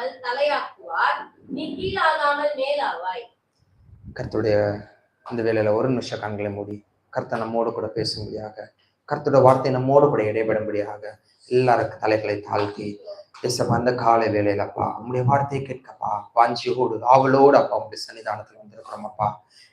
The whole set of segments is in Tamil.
கீழாகாமல் தலையாக்குவார், நீ கீழாகாமல் மேலாவாய். கர்த்தருடைய இந்த வேளையில ஒரு நிமிஷம் கண்களை மூடி கர்த்தர் நம்மோடு கூட பேசும்படியாக, கர்த்தருடைய வார்த்தை நம்மோடு கூட இடைபடும்படியாக எல்லாருக்கும் தலைகளை தாழ்த்தி, ஏசப்பா அந்த காலை வேலையிலப்பா உங்களுடைய வார்த்தையை கேட்கப்பா வாஞ்சியோடு ஆவலோடு அப்பா உங்களுடைய சன்னிதானத்துல வந்திருக்கிறோம் அப்பா.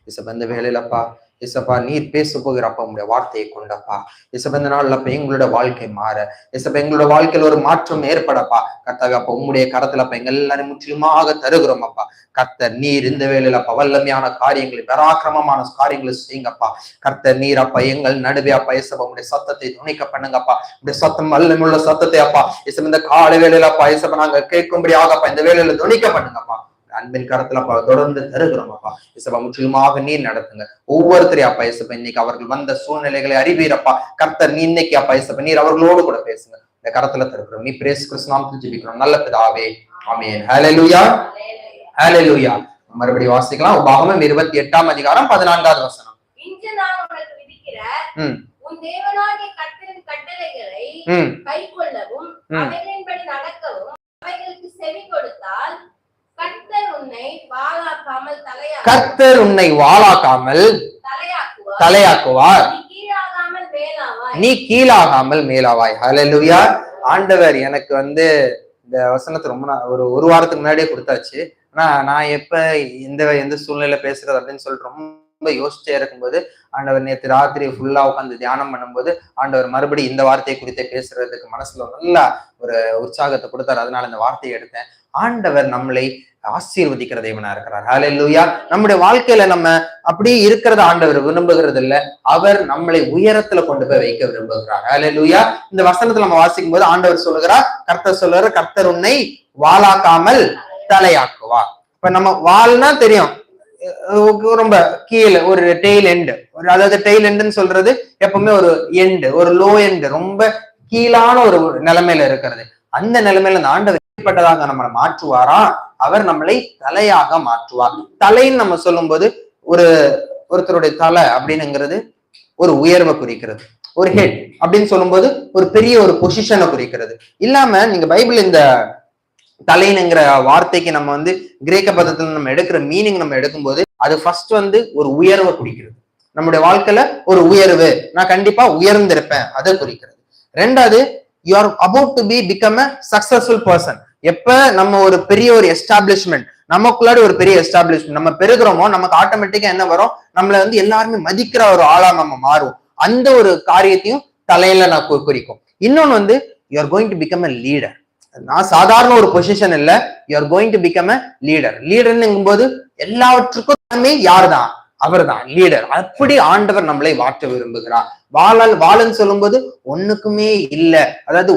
ஏசப்பா இந்த வேலையிலப்பா ஏசப்பா நீர் பேச போகிறப்ப உங்களுடைய வார்த்தையை கொண்டப்பா. ஏசப்பா இந்த நாள்ல அப்ப எங்களோட வாழ்க்கை மாற, ஏசப்பா எங்களோட வாழ்க்கையில ஒரு மாற்றம் ஏற்படப்பா. கர்த்தாவே அப்ப உங்களுடைய கரத்துல அப்ப எங்க எல்லாரும் முற்றிலுமாக தருகிறோம் அப்பா. கர்த்தர் நீர் இந்த வேளையில அப்ப வல்லமையான காரியங்களை, பராக்கிரமமான காரியங்களை செய்யுங்கப்பா. கர்த்தர் நீர் அப்பா எங்கள் நடுவே அப்பா ஏசப்பா உங்களுடைய சத்தத்தை துணிக்க பண்ணுங்கப்பா. உடைய சத்தம் வல்லமுள்ள சத்தத்தை அப்பா ஏசப்பா இந்த காலை வேளையில அப்பா ஏசப்பா நாங்க கேட்கும்படியாக அப்பா இந்த வேளையில துணிக்க பண்ணுங்கப்பா. அன்பின் கரத்துல அப்பா தொடர்ந்து தருகிறோம் அப்பா. இசப்பா முற்றிலுமாக நீர் நடத்துங்க ஒவ்வொருத்தரையும் அப்பா. இசப்பா இன்னைக்கு அவர்கள் வந்த சூழ்நிலைகளை அறிவீரப்பா. கர்த்தர் நீ இன்னைக்கு அப்பா இசப்பா நீர் அவர்களோடு கூட பேசுங்க. இந்த கரத்துல தருகிறோம். நீ பிரேசு கிறிஸ்து நாமத்தில் ஜெபிக்கிறோம் நல்ல பிதாவே, ஆமென். ஹல்லேலூயா, ஹல்லேலூயா. மறுபடியும் வாசிக்கலாம். உபாகமம் 28ஆம் அதிகாரம் 14வது வசனம். இன்று நான் உனக்கு விதிக்கிற உன் தேவனாகிய கர்த்தரின் கட்டளைகளை கைக்கொள்ளவும் அவைகளின்படி நடக்கவும் அவைகளுக்கு செவி கொடுத்தால் கர்த்தர் உன்னை வாளாக்காமல் தலையாக்குவார், நீ கீழாகாமல் மேலாவாய். ஹல்லேலூயா. ஆண்டவர் எனக்கு இந்த வசனத்தை ரொம்ப ஒரு வாரத்துக்கு முன்னாடியே கொடுத்தாச்சு. ஆனா நான் எப்ப எந்த சூழ்நிலை பேசுறது அப்படின்னு சொல்லிட்டு ரொம்ப யோசிச்சே இருக்கும்போது ஆண்டவர் நேற்று ராத்திரி ஃபுல்லா உட்காந்து தியானம் பண்ணும்போது ஆண்டவர் மறுபடியும் இந்த வார்த்தையை குறித்து பேசுறதுக்கு மனசுல நல்லா ஒரு உற்சாகத்தை கொடுத்தாரு. அதனால இந்த வார்த்தையை எடுத்தேன். ஆண்டவர் நம்மளை ஆசீர்வதிக்கிற தேவனா இருக்கிறார். ஹல்லேலூயா. நம்முடைய வாழ்க்கையில நம்ம அப்படியே இருக்கிறத ஆண்டவர் விரும்புகிறது இல்ல, அவர் நம்மளை உயரத்துல கொண்டு போய் வைக்க விரும்புகிறார். ஹல்லேலூயா. இந்த வசனத்துல நம்ம வாசிக்கும் போது ஆண்டவர் சொல்லுகிறார், கர்த்தர் சொல்லுறார், கர்த்தர் உன்னை வாளாக்காமல் தலையாக்குவார். இப்ப நம்ம வால்னா தெரியும், ரொம்ப கீழே ஒரு டெய்ல் எண்டு, அதாவது டெய்ல் எண்டுன்னு சொல்றது எப்பவுமே ஒரு எண்டு, ஒரு லோ எண்டு, ரொம்ப கீழான ஒரு நிலைமையில இருக்கிறது. அந்த நிலைமையில அந்த ஆண்டவர் பட்டதாக நம்மளை மாற்றுவாரா, அவர் நம்மளை தலையாக மாற்றுவார். தலைன்னு நம்ம சொல்லும் போது ஒருத்தருடைய தலை அப்படின்னுங்கிறது ஒரு உயர்வை குறிக்கிறது. ஒரு ஹெட் அப்படின்னு சொல்லும் போது ஒரு பெரிய ஒரு பொசிஷனை குறிக்கிறது. இல்லாம நீங்க பைபிள் இந்த தலைனுங்கிற வார்த்தைக்கு நம்ம கிரேக்க பதத்துல நம்ம எடுக்கிற மீனிங் நம்ம எடுக்கும்போது அது ஃபர்ஸ்ட் ஒரு உயர்வை குறிக்கிறது. நம்முடைய வாழ்க்கையில ஒரு உயர்வு, நான் கண்டிப்பா உயர்ந்திருப்பேன், அதை குறிக்கிறது. ரெண்டாவது, you are about to become a successful person. எப்ப நம்ம ஒரு பெரிய ஒரு எஸ்டாப்ளிஷ்மெண்ட், நமக்குள்ளாடி ஒரு பெரிய எஸ்டாப்ளிஷ்மெண்ட் நம்ம பெருகிறோமோ, நமக்கு ஆட்டோமேட்டிக்கா என்ன வரும், நம்மள எல்லாருமே மதிக்கிற ஒரு ஆளா நம்ம மாறும். அந்த ஒரு காரியத்தையும் தலையில நான் குறிக்கும். இன்னொன்னு you are going to become a leader. நான் சாதாரண ஒரு பொசிஷன் இல்ல, you are going to become a leader. லீடர்னுங்கும் போது எல்லாவற்றுக்கும் யார் தான், அவர் தான் லீடர். அப்படி ஆண்டவர் நம்மளை மாற்ற விரும்புகிறார். வாழன்னு சொல்லும் போது ஒண்ணுக்குமே இல்ல, அதாவது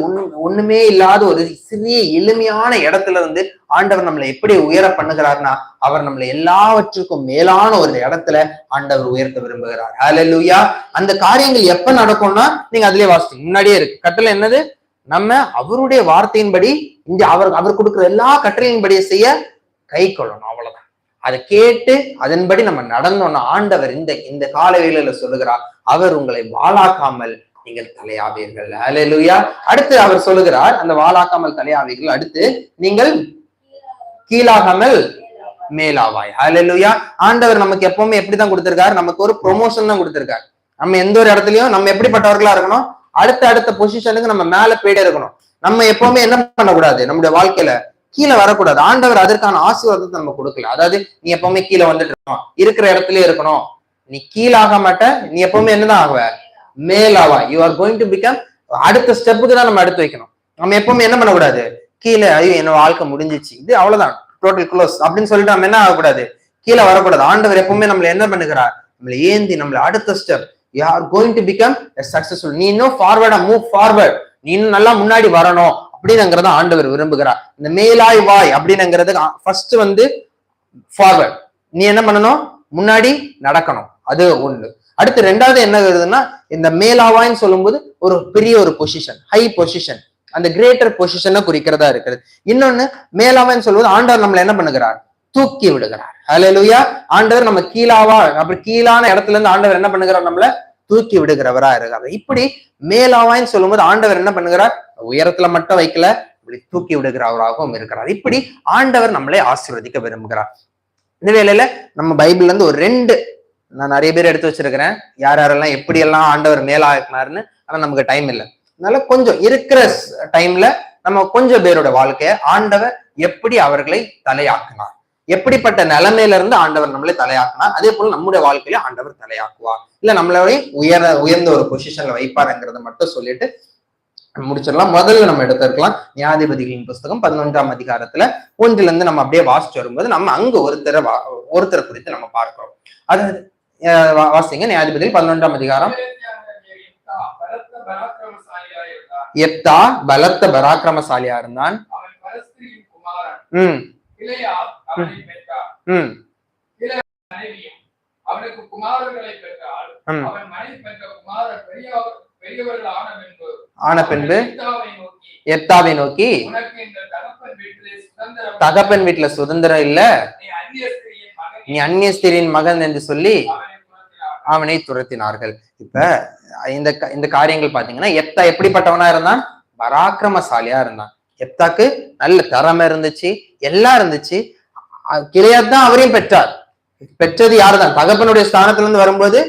ஒண்ணுமே இல்லாத ஒரு சிறிய எளிமையான இடத்துல ஆண்டவர் நம்மளை எப்படி உயர பண்ணுகிறார்னா, அவர் நம்மளை எல்லாவற்றுக்கும் மேலான ஒரு இடத்துல ஆண்டவர் உயர்த்த விரும்புகிறார். ஹல்லேலூயா. அந்த காரியங்கள் எப்ப நடக்கும்னா, நீங்க அதுலயே வாசிச்சீங்க, முன்னாடியே இருக்கு. கட்டளை என்னது, நம்ம அவருடைய வார்த்தையின்படி அவர் கொடுக்குற எல்லா கட்டளையின்படியே செய்ய கை கொள்ளணும், அவ்வளவுதான். அதை கேட்டு அதன்படி நம்ம நடந்தோம்னா ஆண்டவர் இந்த கால வேளையில சொல்லுகிறார், அவர் உங்களை வாளாக்காமல் நீங்கள் தலையாவீர்கள். ஹல்லேலூயா. அடுத்து அவர் சொல்லுகிறார், அந்த வாளாக்காமல் தலையாவீர்கள், அடுத்து நீங்கள் கீழாகாமல் மேலாவாய். ஹல்லேலூயா. ஆண்டவர் நமக்கு எப்பவுமே எப்படிதான் கொடுத்திருக்காரு, நமக்கு ஒரு ப்ரொமோஷன் தான் கொடுத்திருக்காரு. நம்ம எந்த ஒரு இடத்துலயும் நம்ம எப்படிப்பட்டவர்களா இருக்கணும், அடுத்த பொசிஷனுக்கு நம்ம மேல போயிட்டே இருக்கணும். நம்ம எப்பவுமே என்ன பண்ணக்கூடாது, நம்முடைய வாழ்க்கையில கீழே வரக்கூடாது. ஆண்டவர் அதற்கான ஆசீர்வாதத்தை நம்ம கொடுக்கல. அதாவது நீ எப்பவுமே கீழே வந்துட்டு இருக்கணும், இருக்கிற இடத்துலயே இருக்கணும், நீ கீழாக மாட்ட, நீ எப்பவுமே என்னதான் ஆகுவ, மேலாவா. You are going to become, அடுத்த ஸ்டெப்புக்கு தான் நம்ம எடுத்து வைக்கணும். நம்ம எப்பவுமே என்ன பண்ணக்கூடாது, கீழே ஐயோ என்ன வாழ்க்கை முடிஞ்சிச்சு, இது அவ்வளவுதான், டோட்டல் க்ளோஸ் அப்படின்னு சொல்லிட்டு நம்ம என்ன ஆகக்கூடாது, கீழே வரக்கூடாது. ஆண்டவர் எப்பவுமே நம்மளை என்ன பண்ணுகிறார், நம்மளை ஏந்தி நம்மளை அடுத்த step, you are going to become successful, நீ இன்னும் ஃபார்வர்டா மூவ் ஃபார்வர்ட், நீ இன்னும் நல்லா முன்னாடி வரணும் அப்படின்னுங்கிறத ஆண்டவர் விரும்புகிறார். இந்த மேலாய் வாய் அப்படின்னுங்கிறது ஃபர்ஸ்ட் ஃபார்வர்ட், நீ என்ன பண்ணணும், முன்னாடி நடக்கணும், அது ஒண்ணு. அடுத்து ரெண்டாவது என்ன வருதுன்னா, இந்த மேலாவாய்ன்னு சொல்லும்போது ஒரு பெரிய ஒரு பொசிஷன், ஹை பொசிஷன், அந்த கிரேட்டர் பொசிஷனை குறிக்கிறதா இருக்கிறது. இன்னொன்னு மேலாவாய்ன்னு சொல்லும்போது ஆண்டவர் நம்மளை என்ன பண்ணுகிறார், தூக்கி விடுகிறார். ஹல்லேலூயா. ஆண்டவர் நம்ம கீழாவா, அப்படி கீழான இடத்துல இருந்து ஆண்டவர் என்ன பண்ணுகிறார், நம்மள தூக்கி விடுகிறவரா இருக்காரு. இப்படி மேலாவாய்ன்னு சொல்லும்போது ஆண்டவர் என்ன பண்ணுகிறார், உயரத்துல மட்டும் வைக்கல, இப்படி தூக்கி விடுகிறவராகவும் இருக்கிறார். இப்படி ஆண்டவர் நம்மளை ஆசீர்வதிக்க விரும்புகிறார். இந்த வேளையில நம்ம பைபிள்ல இருந்து ஒரு 2 நான் நிறைய பேர் எடுத்து வச்சிருக்கிறேன், யாரெல்லாம் எப்படி எல்லாம் ஆண்டவர் மேலாக்குனாருன்னு. ஆனா நமக்கு டைம் இல்லை, அதனால கொஞ்சம் இருக்கிற டைம்ல நம்ம கொஞ்சம் பேரோட வாழ்க்கைய ஆண்டவர் எப்படி அவர்களை தலையாக்கினார், எப்படிப்பட்ட நிலைமையில இருந்து ஆண்டவர் நம்மளை தலையாக்கினார், அதே போல நம்முடைய வாழ்க்கையில ஆண்டவர் தலையாக்குவார், இல்ல நம்மளே உயர்ந்த ஒரு பொசிஷன்ல வைப்பாருங்கிறத மட்டும் சொல்லிட்டு முடிச்சிடலாம். முதல்ல நம்ம எடுத்திருக்கலாம் நியாயாதிபதிகளின் புஸ்தகம் 11ஆம் அதிகாரத்துல 1 இருந்து நம்ம அப்படியே வாசிச்சு வரும்போது நம்ம அங்க ஒருத்தரை குறித்து நம்ம பார்க்கிறோம். அது வாசிங்க. நியாயாதிபதிகள் 11ஆம் அதிகாரம். எப்தா பலத்த பராக்கிரமசாலியா இருந்தான். அவனுக்கு குமாரர்களை பெற்றால் அவன் மனைவி பெற்ற குமாரர் ஆன பின்பு எப்தாவை நோக்கி, தகப்பன் வீட்டுல சுதந்திரம் இல்ல, நீ அந்நிய ஸ்திரியின் மகன் என்று சொல்லி அவனை துரத்தினார்கள். இப்ப இந்த காரியங்கள் பாத்தீங்கன்னா எப்தா எப்படிப்பட்டவனா இருந்தான்? பராக்கிரமசாலியா இருந்தான். எப்தாக்கு நல்ல திறமை இருந்துச்சு, எல்லாம் இருந்துச்சு. கிளையாத் தான் அவரையும் பெற்றார். பெற்றது யாருதான்? தகப்பனுடைய ஸ்தானத்துல இருந்து வரும்போது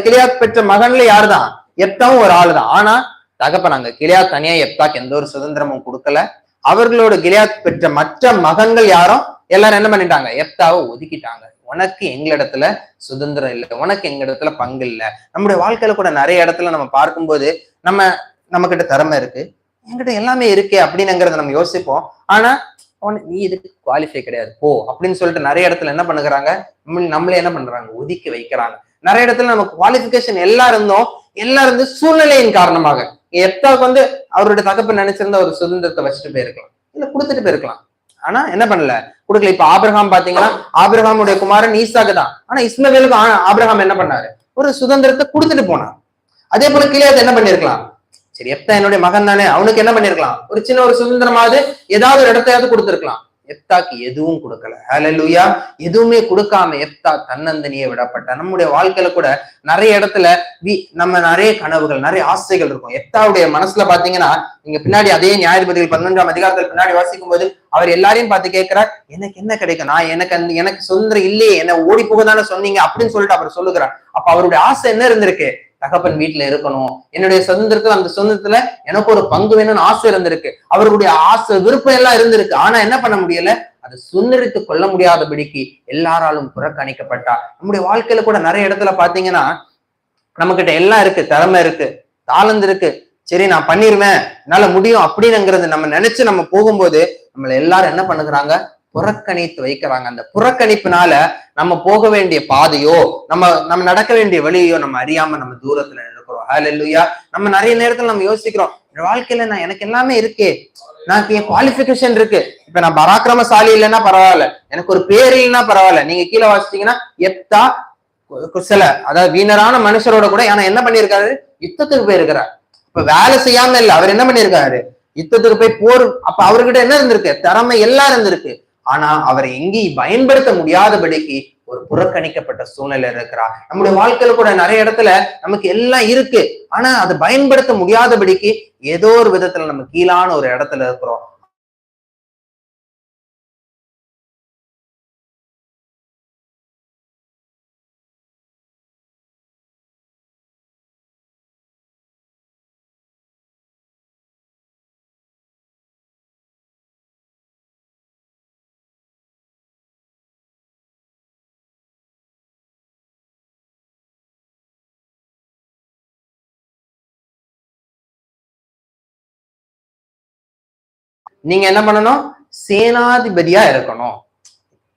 கிளையாத் பெற்ற மகன்ல யாருதான்? எப்தாவும் ஒரு ஆளு தான். ஆனா தகப்பன் அங்க கிளையாத் தனியா எப்தாக்கு எந்த ஒரு சுதந்திரமும் கொடுக்கல. அவர்களோட கிளையாத் பெற்ற மற்ற மகன்கள் யாரும் எல்லாரும் என்ன பண்ணிட்டாங்க? எப்தாவை ஒதுக்கிட்டாங்க. உனக்கு எங்களிடத்துல சுதந்திரம் இல்லை, உனக்கு எங்க இடத்துல பங்கு இல்லை. நம்முடைய வாழ்க்கையில கூட நிறைய இடத்துல நம்ம பார்க்கும்போது நம்ம கிட்ட திறமை இருக்கு, என்கிட்ட எல்லாமே இருக்கே அப்படின்னுங்கிறத நம்ம யோசிப்போம். ஆனா நீ இதுக்கு குவாலிஃபை கிடையாது போ அப்படின்னு சொல்லிட்டு நிறைய இடத்துல என்ன பண்ணுறாங்க? நம்மளே என்ன பண்றாங்க? ஒதுக்கி வைக்கிறாங்க. நிறைய இடத்துல நமக்கு குவாலிஃபிகேஷன் எல்லாம் இருந்து சூழ்நிலையின் காரணமாக எப்தாவுக்கு அவருடைய தகப்பன் நினைச்சிருந்த ஒரு சுதந்திரத்தை வச்சுட்டு போயிருக்கலாம், இல்ல கொடுத்துட்டு போயிருக்கலாம். ஆனா என்ன பண்ணல? கொடுக்கல. இப்ப ஆபிரகாம் பாத்தீங்கன்னா ஆபிரகாமுடைய குமாரன் ஈசாக்கு தான். ஆனா இஸ்மவேலுக்கு ஆபிரகாம் என்ன பண்ணாரு? ஒரு சுதந்திரத்தை கொடுத்துட்டு போனார். அதே போல கிளையாத் என்ன பண்ணிருக்கலாம்? சரி, எப்தா என்னுடைய மகன் தானே, அவனுக்கு என்ன பண்ணிருக்கலாம்? ஒரு சின்ன ஒரு சுதந்திரமாவது ஏதாவது ஒரு இடத்தையாவது கொடுத்துருக்கலாம். எப்தாக்கு எதுவும் கொடுக்கல. ஹல்லேலூயா. எதுவுமே கொடுக்காம எப்தா தன்னந்தனியே விடப்பட்ட. நம்முடைய வாழ்க்கையில கூட நிறைய இடத்துல நம்ம நிறைய கனவுகள், நிறைய ஆசைகள் இருக்கும். எப்தாவுடைய மனசுல பாத்தீங்கன்னா, நீங்க பின்னாடி அதே நியாயாதிபதிகள் 11ஆம் அதிகாரத்தில் பின்னாடி வாசிக்கும் போது அவர் எல்லாரையும் பார்த்து கேட்கிறார், எனக்கு என்ன கிடைக்கும்? எனக்கு சுதந்திரம் இல்லையே, என்ன ஓடி போகதானே சொன்னீங்க அப்படின்னு சொல்லிட்டு அவர் சொல்லுகிறார். அப்ப அவருடைய ஆசை என்ன இருந்திருக்கு? தகப்பன் வீட்டுல இருக்கணும், என்னுடைய சுதந்திரத்துல அந்த சுதந்திரத்துல எனக்கு ஒரு பங்கு வேணும்னு ஆசை இருந்திருக்கு. அவருடைய ஆசை விருப்பம் எல்லாம் இருந்திருக்கு. ஆனா என்ன பண்ண முடியல? அதை சுந்தரித்து கொள்ள முடியாதபடிக்கு எல்லாராலும் புறக்கணிக்கப்பட்டா. நம்முடைய வாழ்க்கையில கூட நிறைய இடத்துல பாத்தீங்கன்னா நம்ம கிட்ட எல்லாம் இருக்கு, திறமை இருக்கு, தாளந்து இருக்கு, சரி நான் பண்ணிருவேன், என்னால முடியும் அப்படின்னுங்கிறது நம்ம நினைச்சு நம்ம போகும்போது நம்மள எல்லாரும் என்ன பண்ணுகிறாங்க? புறக்கணித்து வைக்கிறாங்க. அந்த புறக்கணிப்புனால நம்ம போக வேண்டிய பாதையோ நம்ம நடக்க வேண்டிய வழியோ நம்ம அறியாம நம்ம தூரத்துல இருக்கிறோம். ஹல்லேலூயா. நம்ம நிறைய நேரத்துல நம்ம யோசிக்கிறோம், வாழ்க்கையில எனக்கு எல்லாமே இருக்கே, எனக்கு என் குவாலிஃபிகேஷன் இருக்கு, இப்ப நான் பராக்கிரமசாலி இல்லைன்னா பரவாயில்ல, எனக்கு ஒரு பேர் இல்லைன்னா பரவாயில்ல. நீங்க கீழே வாசிச்சீங்கன்னா எப்தா சில அதாவது வீணரான மனுஷரோட கூட ஆனா என்ன பண்ணிருக்காரு? யுத்தத்துக்கு போயிருக்கிறார். இப்ப வேலை செய்யாம இல்ல, அவர் என்ன பண்ணிருக்காரு? யுத்தத்துக்கு போய் போர். அப்ப அவர்கிட்ட என்ன இருந்திருக்கு? திறமை எல்லாம் இருந்திருக்கு. ஆனா அவரை எங்கேயும் பயன்படுத்த முடியாதபடிக்கு ஒரு புறக்கணிக்கப்பட்ட சூழ்நிலை இருக்கிறார். நம்முடைய வாழ்க்கையில கூட நிறைய இடத்துல நமக்கு எல்லாம் இருக்கு, ஆனா அதை பயன்படுத்த முடியாதபடிக்கு ஏதோ ஒரு விதத்துல நம்ம கீழான ஒரு இடத்துல இருக்கிறோம். நீங்க என்ன பண்ணணும்? சேனாதிபதியா இருக்கணும்.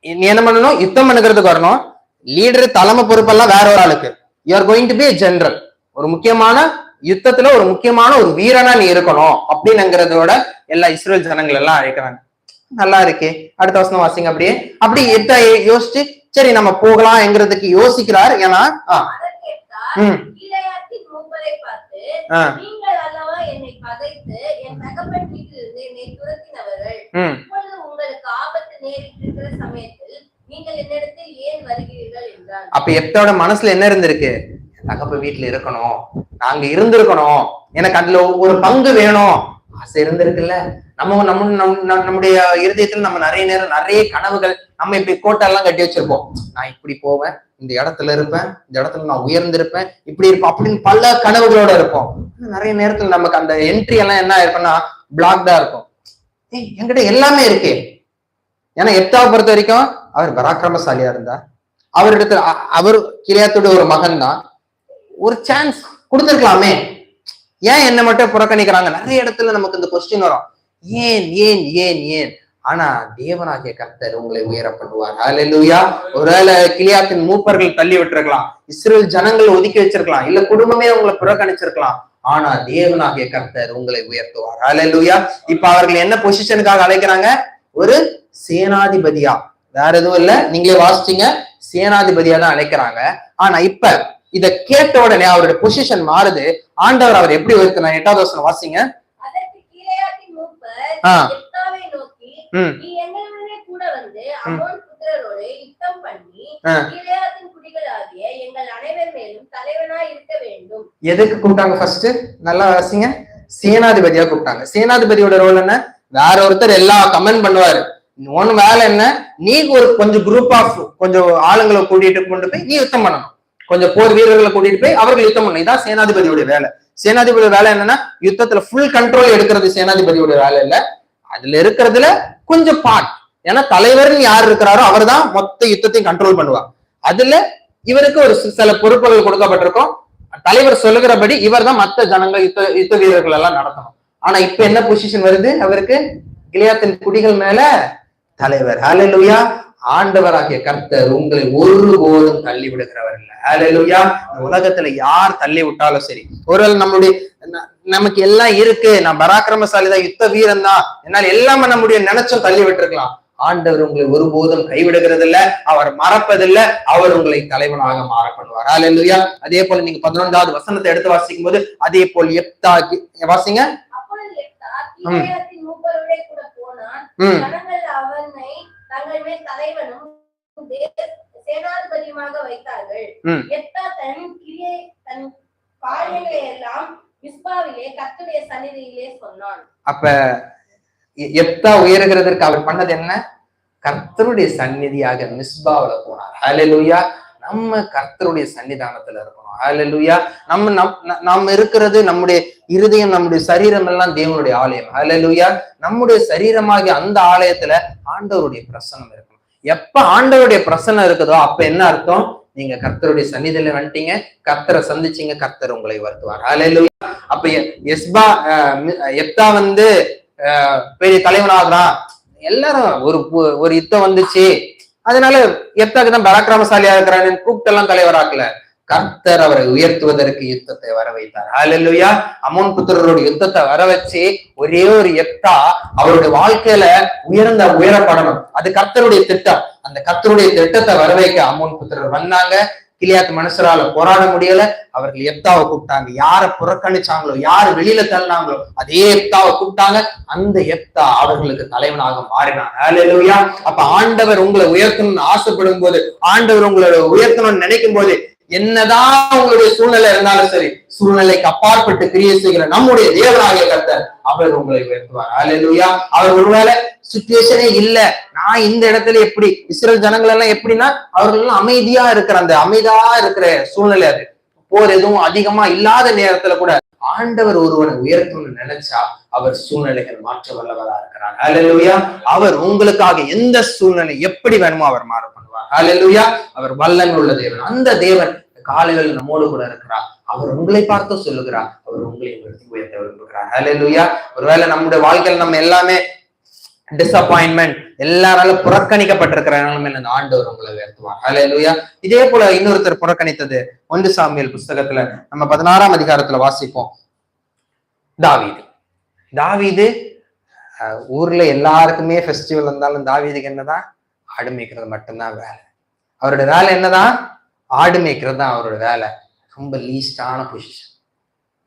நீ என்ன பண்ணணும்? யுத்தம் பண்ணுறதுக்கு வரணும். லீடர் தலைமை பொறுப்பெல்லாம் வேற ஒரு ஆளுக்கு. You are going to be general. ஒரு முக்கியமான யுத்தத்துல ஒரு முக்கியமான ஒரு வீரனா நீ இருக்கணும் அப்படின்னுங்கிறதோட எல்லா இஸ்ரேல் ஜனங்கள் எல்லாம் அழைக்கிறாங்க. நல்லா இருக்கே. அடுத்த வசனம் வாசிங்க. அப்படி எட்ட யோசிச்சு சரி நம்ம போகலாம்ங்கிறதுக்கு யோசிக்கிறார். ஏன்னா அப்ப எப்தாவோட மனசுல என்ன இருந்திருக்கு? தகப்ப வீட்டுல இருக்கணும், நாங்க இருந்திருக்கணும், எனக்கு அதுல ஒரு பங்கு வேணும், ஆசை இருந்திருக்குல்ல. நம்முடைய இருதயத்துல நம்ம நிறைய நேரம் நிறைய கனவுகள், நம்ம இப்படி கோட்டெல்லாம் கட்டி வச்சிருப்போம். நான் இப்படி போவேன், இந்த இடத்துல இருப்பேன், இந்த இடத்துல நான் உயர்ந்திருப்பேன், இப்படி இருப்பேன் அப்படின்னு பல கனவுகளோட இருப்போம். நிறைய நேரத்துல நமக்கு அந்த என்ட்ரி எல்லாம் என்ன இருக்குன்னா பிளாக்டா இருக்கும். என்கிட்ட எல்லாமே இருக்கே. ஏன்னா எப்தாவை பொறுத்த வரைக்கும் அவர் பராக்கிரமசாலியா இருந்தார். அவரிடத்துல அவர் கிலியாத்தோட ஒரு மகன் தான். ஒரு சான்ஸ் கொடுத்திருக்கலாமே, ஏன் என்ன மட்டும் புறக்கணிக்கிறாங்க? நிறைய இடத்துல நமக்கு இந்த கொஸ்டின் வரும், ஏன் ஏன் ஏன் ஏன். ஆனா தேவனாகிய கர்த்தர் உங்களை உயர பண்ணுவார். ஹல்லேலூயா. ஒருவேளை கிலியாத்தின் மூப்பர்கள் தள்ளி விட்டுருக்கலாம், இஸ்ரேல் ஜனங்கள் ஒதுக்கி வச்சிருக்கலாம், இல்ல குடும்பமே உங்களை புறக்கணிச்சிருக்கலாம். ஆனா தேவனாகிய கர்த்தர் உங்களை உயர்த்துவார். ஹல்லேலூயா. இப்ப அவர்கள் என்ன பொசிஷனுக்காக அழைக்கிறாங்க? ஒரு சேனாதிபதியா, வேற எதுவும் இல்ல, நீங்களே வாசிச்சீங்க, சேனாதிபதியா தான் அழைக்கிறாங்க. ஆனா இப்ப இத கேட்ட உடனே அவருடைய பொசிஷன் மாறுது. ஆண்டவர் அவர் எப்படி உயர்த்தினார்? 8வது வசனம் வாசிங்க. எதுக்கு கூப்பிட்டாங்க? ஃபர்ஸ்ட் நல்லா வாசிங்க. சேனாதிபதியா கூப்பிட்டாங்க. சேனாதிபதியோட ரோல் என்ன? வேற ஒருத்தர் எல்லா கமெண்ட் பண்ணுவாரு, ஒன்னு வேலை என்ன, நீ ஒரு கொஞ்சம் குரூப் ஆஃப் கொஞ்சம் ஆளுங்களை கூட்டிட்டு கொண்டு போய் நீ யுத்தம் பண்ணணும், கொஞ்சம் போர் வீரர்களை கூட்டிட்டு போய் அவர்கள் யுத்தம் பண்ணணும். இதான் சேனாதிபதியோட வேலை. சேனாதிபதியோட வேலை என்னன்னா யுத்தத்துல ஃபுல் கண்ட்ரோல் எடுக்கிறது சேனாதிபதியோட வேலை இல்ல, அதுல இருக்கிறதுல கொஞ்சம் பார்ட். ஏன்னா தலைவர்னு யார் இருக்கிறாரோ அவர் தான் மொத்த யுத்தத்தையும் கண்ட்ரோல் பண்ணுவார். அதுல இவருக்கு ஒரு சில பொறுப்புகள் கொடுக்கப்பட்டிருக்கும். தலைவர் சொல்லுகிறபடி இவர் தான் மற்ற ஜனங்கள் யுத்த வீரர்கள் எல்லாம் நடத்தணும். ஆனா இப்ப என்ன பொசிஷன் வருது அவருக்கு? கிலியாத்தின் குடிகள் மேல தலைவர். ஹல்லேலூயா. ஆண்டவராகிய கர்த்தர் உங்களை ஒருபோதும் தள்ளி விடுகிறவர் இல்லை. ஹல்லேலூயா. உலகத்துல யார் தள்ளி விட்டாலும் சரி, ஒருவேளை நமக்கு எல்லாம் இருக்கு, நான் பராக்கிரமசாலி தான், யுத்த வீரன் தான், என்னால் எல்லாம் பண்ண முடியும் நினைச்சும் தள்ளி விட்டுருக்கலாம். ஆண்டவர் உங்களை ஒருபோதும் கைவிடுகிறது இல்ல, அவர் மறப்பதில்லை, அவர் உங்களை தலைவனாக மாற பண்ணுவார். ஹல்லேலூயா. அதே போல நீங்க 11வது வசனத்தை எடுத்து வாசிக்கும் போது அதே போல் எப்தா வாசிங்க. அப்ப எப்தா உயர்கிறதற்கு அவர் பண்ணது என்ன? கர்த்தருடைய சந்நிதியாக மிஸ்பாவில போனார். ஹல்லேலூயா. நம்ம கர்த்தருடைய சன்னிதானத்துல இருக்கணும். ஹல்லேலூயா. நம்ம இருக்கிறது, நம்முடைய இருதயம், நம்முடைய சரீரம் எல்லாம் தேவனுடைய ஆலயம். ஹல்லேலூயா. நம்முடைய சரீரமாகிய அந்த ஆலயத்துல ஆண்டவருடைய பிரசன்னம் இருக்கணும். எப்ப ஆண்டவருடைய பிரசன்னம் இருக்குதோ அப்ப என்ன அர்த்தம்? நீங்க கர்த்தருடைய சந்நிதியில வந்துட்டீங்க, கர்த்தரை சந்திச்சீங்க, கர்த்தர் உங்களை வருத்துவார். ஹல்லேலூயா. அப்ப எப்தா பெரிய தலைவனாகிறான், எல்லாரும் ஒரு யுத்தம் வந்துச்சு, அதனால எப்தாக்கு தான் பராக்கிரமசாலியா இருக்கிறான்னு கூப்பிட்டெல்லாம் தலைவராக்கல. கர்த்தர் அவரை உயர்த்துவதற்கு யுத்தத்தை வர வைத்தார். ஹல்லேலூயா. அம்மோன் புத்திரருடைய யுத்தத்தை வர வச்சு ஒரே ஒரு எப்தா அவருடைய வாழ்க்கையில உயரப்படணும். அது கர்த்தருடைய திட்டம். அந்த கர்த்தருடைய திட்டத்தை வர வைக்க அம்மோன் புத்திரர் வந்தாங்க. கிலியாத் மனுஷரால போராட முடியல. அவர்கள் எப்தாவை கூப்பிட்டாங்க. யாரை புறக்கணிச்சாங்களோ, யாரு வெளியில தள்ளினாங்களோ அதே எப்தாவை கூப்பிட்டாங்க. அந்த எப்தா அவர்களுக்கு தலைவனாக மாறினார். ஹல்லேலூயா. அப்ப ஆண்டவர் உங்களை உயர்த்தணும்னு ஆசைப்படும் போது, ஆண்டவர் உங்களை உயர்த்தணும்னு நினைக்கும் போது, என்னதான் உங்களுடைய சூழ்நிலை இருந்தாலும் சரி, சூழ்நிலைக்கு அப்பாற்பட்டு கிரியை செய்கிற நம்முடைய தேவனாகிய கர்த்தர் அவர் உங்களை உயர்த்துவார். ஹல்லேலூயா. அவர் ஒருவேளை சிச்சுவேஷனே இல்ல, நான் இந்த இடத்துல எப்படி, இஸ்ரேல் ஜனங்கள் எல்லாம் எப்படின்னா அவர்கள் எல்லாம் அமைதியா இருக்கிற அந்த அமைதியா இருக்கிற சூழ்நிலை, அது போர் எதுவும் அதிகமா இல்லாத நேரத்துல கூட ஆண்டவர் ஒருவனை உயர்த்தணும்னு நினைச்சா அவர் சூழ்நிலைகள் மாற்ற வல்லவரா இருக்கிறார். ஹல்லேலூயா. அவர் உங்களுக்காக எந்த சூழ்நிலை எப்படி வேணுமோ அவர் மாற பண்ணுவார். ஹல்லேலூயா. அவர் வல்லன் உள்ள தேவன். அந்த தேவன் காலையில் நம்மோடு கூட இருக்கிறார். அவர் உங்களை பார்த்து சொல்லுகிறார், அவர் உங்களை உயர்த்த விரும்புகிறார். ஹல்லேலூயா. ஒருவேளை நம்முடைய வாழ்க்கையில் நம்ம எல்லாமே டிசப்பாயின்மெண்ட், எல்லாராலும் புறக்கணிக்கப்பட்டிருக்கிற நிலைமையில இந்த ஆண்டவர் உங்களை உயர்த்துவார். ஹல்லேலூயா. இதே போல இன்னொருத்தர் புறக்கணித்தது 1 சாமுவேல் புஸ்தகத்துல நம்ம 16ஆம் அதிகாரத்துல வாசிப்போம். தாவீது ஊர்ல எல்லாருக்குமே ஃபெஸ்டிவல் இருந்தாலும் தாவீதுக்கு என்னதான்? ஆடு மேய்க்கிறது மட்டும்தான் வேலை. அவருடைய வேலை என்னதான்? ஆடு மேய்க்கிறது தான் அவரோட வேலை. ரொம்ப லீஸ்டான பொசிஷன்,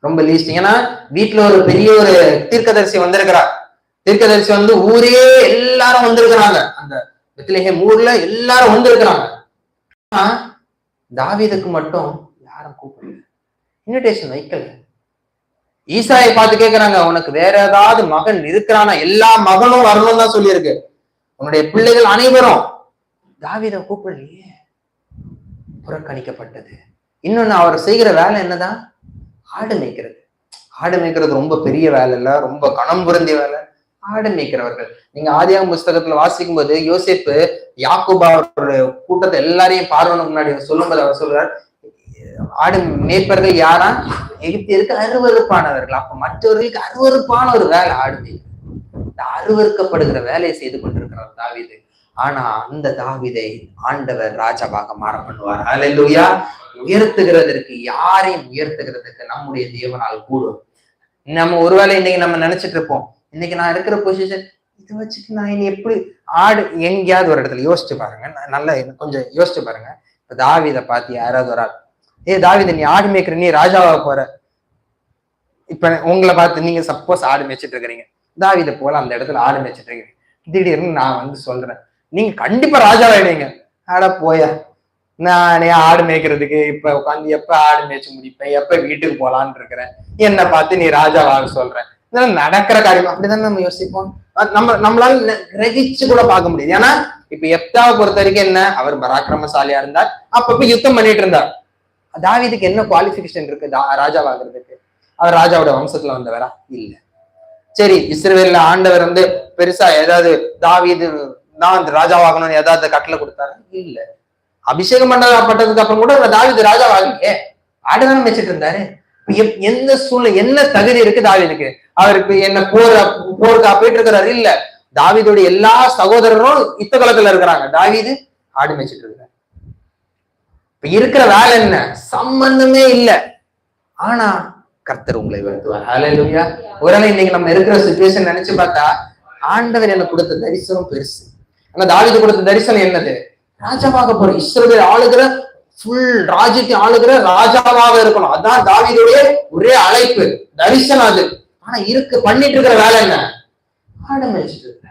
ரொம்ப லீஸ்ட். ஏன்னா வீட்டுல ஒரு பெரிய ஒரு தீர்க்கதரிசி வந்திருக்கிறார். தீர்க்கதரிசி ஊரே எல்லாரும் வந்திருக்கிறாங்க, அந்த பெத்லெஹேம் ஊர்ல எல்லாரும் வந்திருக்கிறாங்க. தாவீதுக்கு மட்டும் யாரும் கூப்பிடல, இன்விடேஷன் வைக்கல. ஈசாயை பார்த்து கேட்கிறாங்க, உனக்கு வேற ஏதாவது மகன் இருக்கிறானா? எல்லா மகனும் வரணும் தான் சொல்லியிருக்கு. உன்னுடைய பிள்ளைகள் அனைவரும். தாவீதை கூப்பிடலையே, புறக்கணிக்கப்பட்டது. இன்னொன்னு, அவர் செய்கிற வேலை என்னதான்? ஆடு மேய்க்கிறது. ஆடு மேய்க்கிறது ரொம்ப பெரிய வேலை இல்ல, ரொம்ப கணம் பொருந்திய வேலை. ஆடு மேய்க்கிறவர்கள். நீங்க ஆதியாகமம் புஸ்தகத்துல வாசிக்கும் போது யோசேப்பு யாக்கோபா கூட்டத்தை எல்லாரையும் பார்வனுக்கு முன்னாடி சொல்லும்போது அவர் சொல்றார், ஆடு மேய்ப்பர்கள் யாரா? எகிப்தியருக்கு அருவருப்பானவர்கள். அப்ப மற்றவர்களுக்கு அருவருப்பான ஒரு வேலை ஆடு மேய்க்கிறது. இந்த அருவருக்கப்படுகிற வேலையை செய்து கொண்டிருக்கிறார் தாவீது. ஆனா அந்த தாவீதை ஆண்டவர் ராஜாவாக மாற பண்ணுவார். அல்லேலூயா. உயர்த்துகிறதற்கு, யாரையும் உயர்த்துகிறதுக்கு நம்முடைய தேவனால் கூடும். நம்ம ஒருவேளை இன்னைக்கு நம்ம நினைச்சிட்டு இருப்போம், இன்னைக்கு நான் இருக்கிற பொசிஷன் இதை வச்சுட்டு நான் இனி எப்படி ஆடு, எங்கேயாவது ஒரு இடத்துல யோசிச்சு பாருங்க, நல்லா கொஞ்சம் யோசிச்சு பாருங்க. இப்ப தாவீதை பார்த்து யாராவது ஒரு ஆள், தாவீதை நீ ஆடு மேய்க்கிற, நீ ராஜாவாக போற. இப்ப உங்களை பார்த்து நீங்க சப்போஸ் ஆடு மேய்ச்சிட்டு இருக்கிறீங்க, தாவீதை போல அந்த இடத்துல ஆடு மேய்ச்சிட்டு இருக்கீங்க. திடீர்னு நான் சொல்றேன், நீங்க கண்டிப்பா ராஜாவாயிடுவீங்க. ஆட போயா, நானே ஆடு மேய்க்கிறதுக்கு இப்ப உட்காந்து எப்ப ஆடு மேய்ச்சி முடிப்பேன், எப்ப வீட்டுக்கு போலான்னு இருக்கிறேன், என்னை பார்த்து நீ ராஜாவாக சொல்றேன். இதெல்லாம் நடக்கிற காரியம். அப்படிதான் நம்ம யோசிப்போம். நம்மளால கிரகிச்சு கூட பார்க்க முடியாது. ஏன்னா இப்ப எப்தாவை பொறுத்த வரைக்கும் என்ன, அவர் பராக்கிரமசாலியா இருந்தார், அப்பப்ப யுத்தம் பண்ணிட்டு இருந்தார். தாவீதுக்கு என்ன குவாலிபிகேஷன் இருக்கு ராஜாவாகிறதுக்கு? அவர் ராஜாவோட வம்சத்துல வந்தவரா? இல்ல. சரி, இஸ்ரவேல்ல ஆண்டவர் பெருசா ஏதாவது தாவீது தான் ராஜாவாகணும்னு ஏதாவது கட்டளை கொடுத்தாரு? இல்ல. அபிஷேகம் பண்ணப்பட்டதுக்கு அப்புறம் கூட தாவீது ராஜாவாகலையே, ஆடுதான் மேய்ச்சிட்டு இருந்தாரு. எந்த சூழ்நிலை, என்ன தகுதி இருக்கு தாவீதுக்கு? அவருக்கு என்ன போருக்கா போயிட்டு இருக்கிறாரு? இல்ல. தாவீதுடைய எல்லா சகோதரரும் யுத்த களத்துல இருக்கிறாங்க, தாவீது ஆடு மேய்ச்சிட்டு இருக்கிறார். இப்ப இருக்கிற வேலை என்ன? சம்பந்தமே இல்ல. ஆனா கர்த்தர் உங்களை வருத்துவார். ஹல்லேலூயா. ஒருவேளை இன்னைக்கு நம்ம இருக்கிற சிச்சுவேஷன் நினைச்சு பார்த்தா, ஆண்டவர் எனக்கு கொடுத்த தரிசனம் பெருசு. ஆனா தாவீது கொடுத்த தரிசனம் என்னது? ராஜாவாக போற, இஸ்ரவேல் ஆளுகிற, ஃபுல் ராஜ்யத்தை ஆளுகிற ராஜாவாக இருக்கணும். அதான் தாவீதுடைய ஒரே அழைப்பு, தரிசனம் அது. ஆனா பண்ணிட்டு இருக்கிற வேலை என்ன? ஆடு மேய்ச்சிட்டு இருக்க.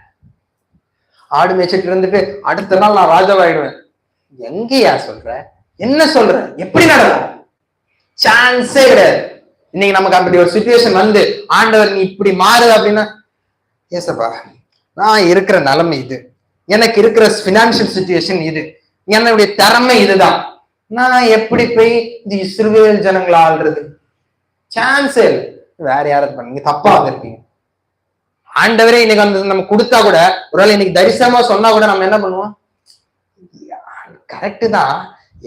ஆடு மேய்ச்சிட்டு இருந்துட்டு அடுத்த நாள் நான் ராஜாவாயிடுவேன். எங்கயா சொல்ற? என்ன சொல்ற? எப்படி நடக்கும்? சான்ஸே கிடையாது. இன்னைக்கு நமக்கு அப்படி ஒரு சிச்சுவேஷன் ஆண்டவர் நீ இப்படி மாறு அப்படின்னா, ஏசப்பா நான் இருக்கிற நிலைமை இது, எனக்கு இருக்கிற பினான்சியல் சிச்சுவேஷன் இது, என்னுடைய திறமை இதுதான், நான் எப்படி போய் இந்த இஸ்ரவேல் ஜனங்களை ஆள்றது? சான்ஸே இல்லை. வேற யாராவது பண்ணீங்க தப்பா இருப்பீங்க. ஆண்டவரே இன்னைக்கு நம்ம கொடுத்தா கூட, ஒருவேளை இன்னைக்கு தரிசனமா சொன்னா கூட நம்ம என்ன பண்ணுவோம்? கரெக்டு தான்,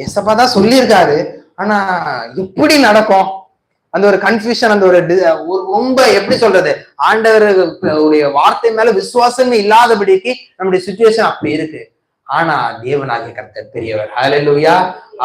ஏசப்பா தான் சொல்லியிருக்காரு, ஆனா எப்படி நடக்கும்? அந்த ஒரு கன்ஃபியூஷன், அந்த ஒரு ரொம்ப எப்படி சொல்றது, ஆண்டவருடைய வார்த்தை மேல விசுவாசமே இல்லாதபடிக்கு நம்முடைய சிச்சுவேஷன் அப்படி இருக்கு. ஆனா தேவனாகிய கர்த்தர் பெரியவர். ஹல்லேலூயா.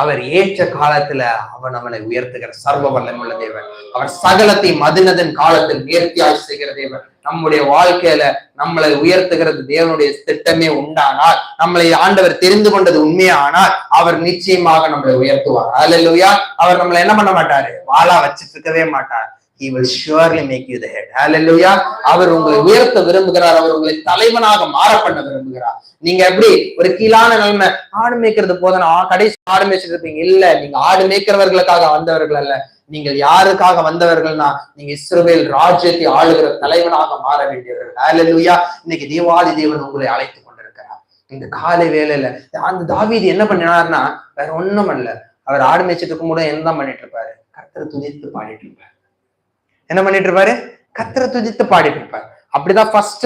அவர் ஏற்ற காலத்துல அவனை உயர்த்துகிற சர்வ வல்லமையுள்ள தேவன். அவர் சகலத்தை மதினதன் காலத்தில் நேர்த்தியாக செய்கிற தேவன். நம்முடைய வாழ்க்கையில நம்மளை உயர்த்துகிறது தேவனுடைய திட்டமே உண்டானால், நம்மளை ஆண்டவர் தெரிந்து கொண்டது உண்மையானால், அவர் நிச்சயமாக நம்மளை உயர்த்துவார். ஹல்லேலூயா. அவர் நம்மளை என்ன பண்ண மாட்டாரு? வாளா வச்சுட்டு இருக்கவே மாட்டார். He will surely make you the head. Hallelujah. அவர் உங்களை உயர்த்த விரும்புகிறார். அவர் உங்களை தலைவனாக மாற பண்ண விரும்புகிறார். நீங்க எப்படி ஒரு கீழான நிலைமை, ஆடு மேய்க்கிறது போதும் கடைசி ஆடு மேய்ச்சிட்டு இருப்பீங்க? இல்ல, நீங்க ஆடு மேய்க்கிறவர்களுக்காக வந்தவர்கள் அல்ல. நீங்கள் யாருக்காக வந்தவர்கள்னா, நீங்க இஸ்ரவேல் ராஜ்யத்தை ஆளுகிற தலைவனாக மாற வேண்டியவர்கள். ஹல்லேலூயா. இன்னைக்கு தேவாதி தேவன் உங்களை அழைத்து கொண்டிருக்கிறார். இந்த காலை வேலையில அந்த தாவீது என்ன பண்ணினார்னா, வேற ஒண்ணும் அல்ல, அவர் ஆடு மேய்ச்சிட்டு இருக்கும் போது என்னதான் பண்ணிட்டு இருப்பாரு? கர்த்தரை துதித்து பாடிட்டு இருப்பாரு. என்ன பண்ணிட்டு இருப்பாரு? கர்த்தரை துதித்து பாடிட்டு இருப்பாரு. அப்படிதான் ஃபர்ஸ்ட்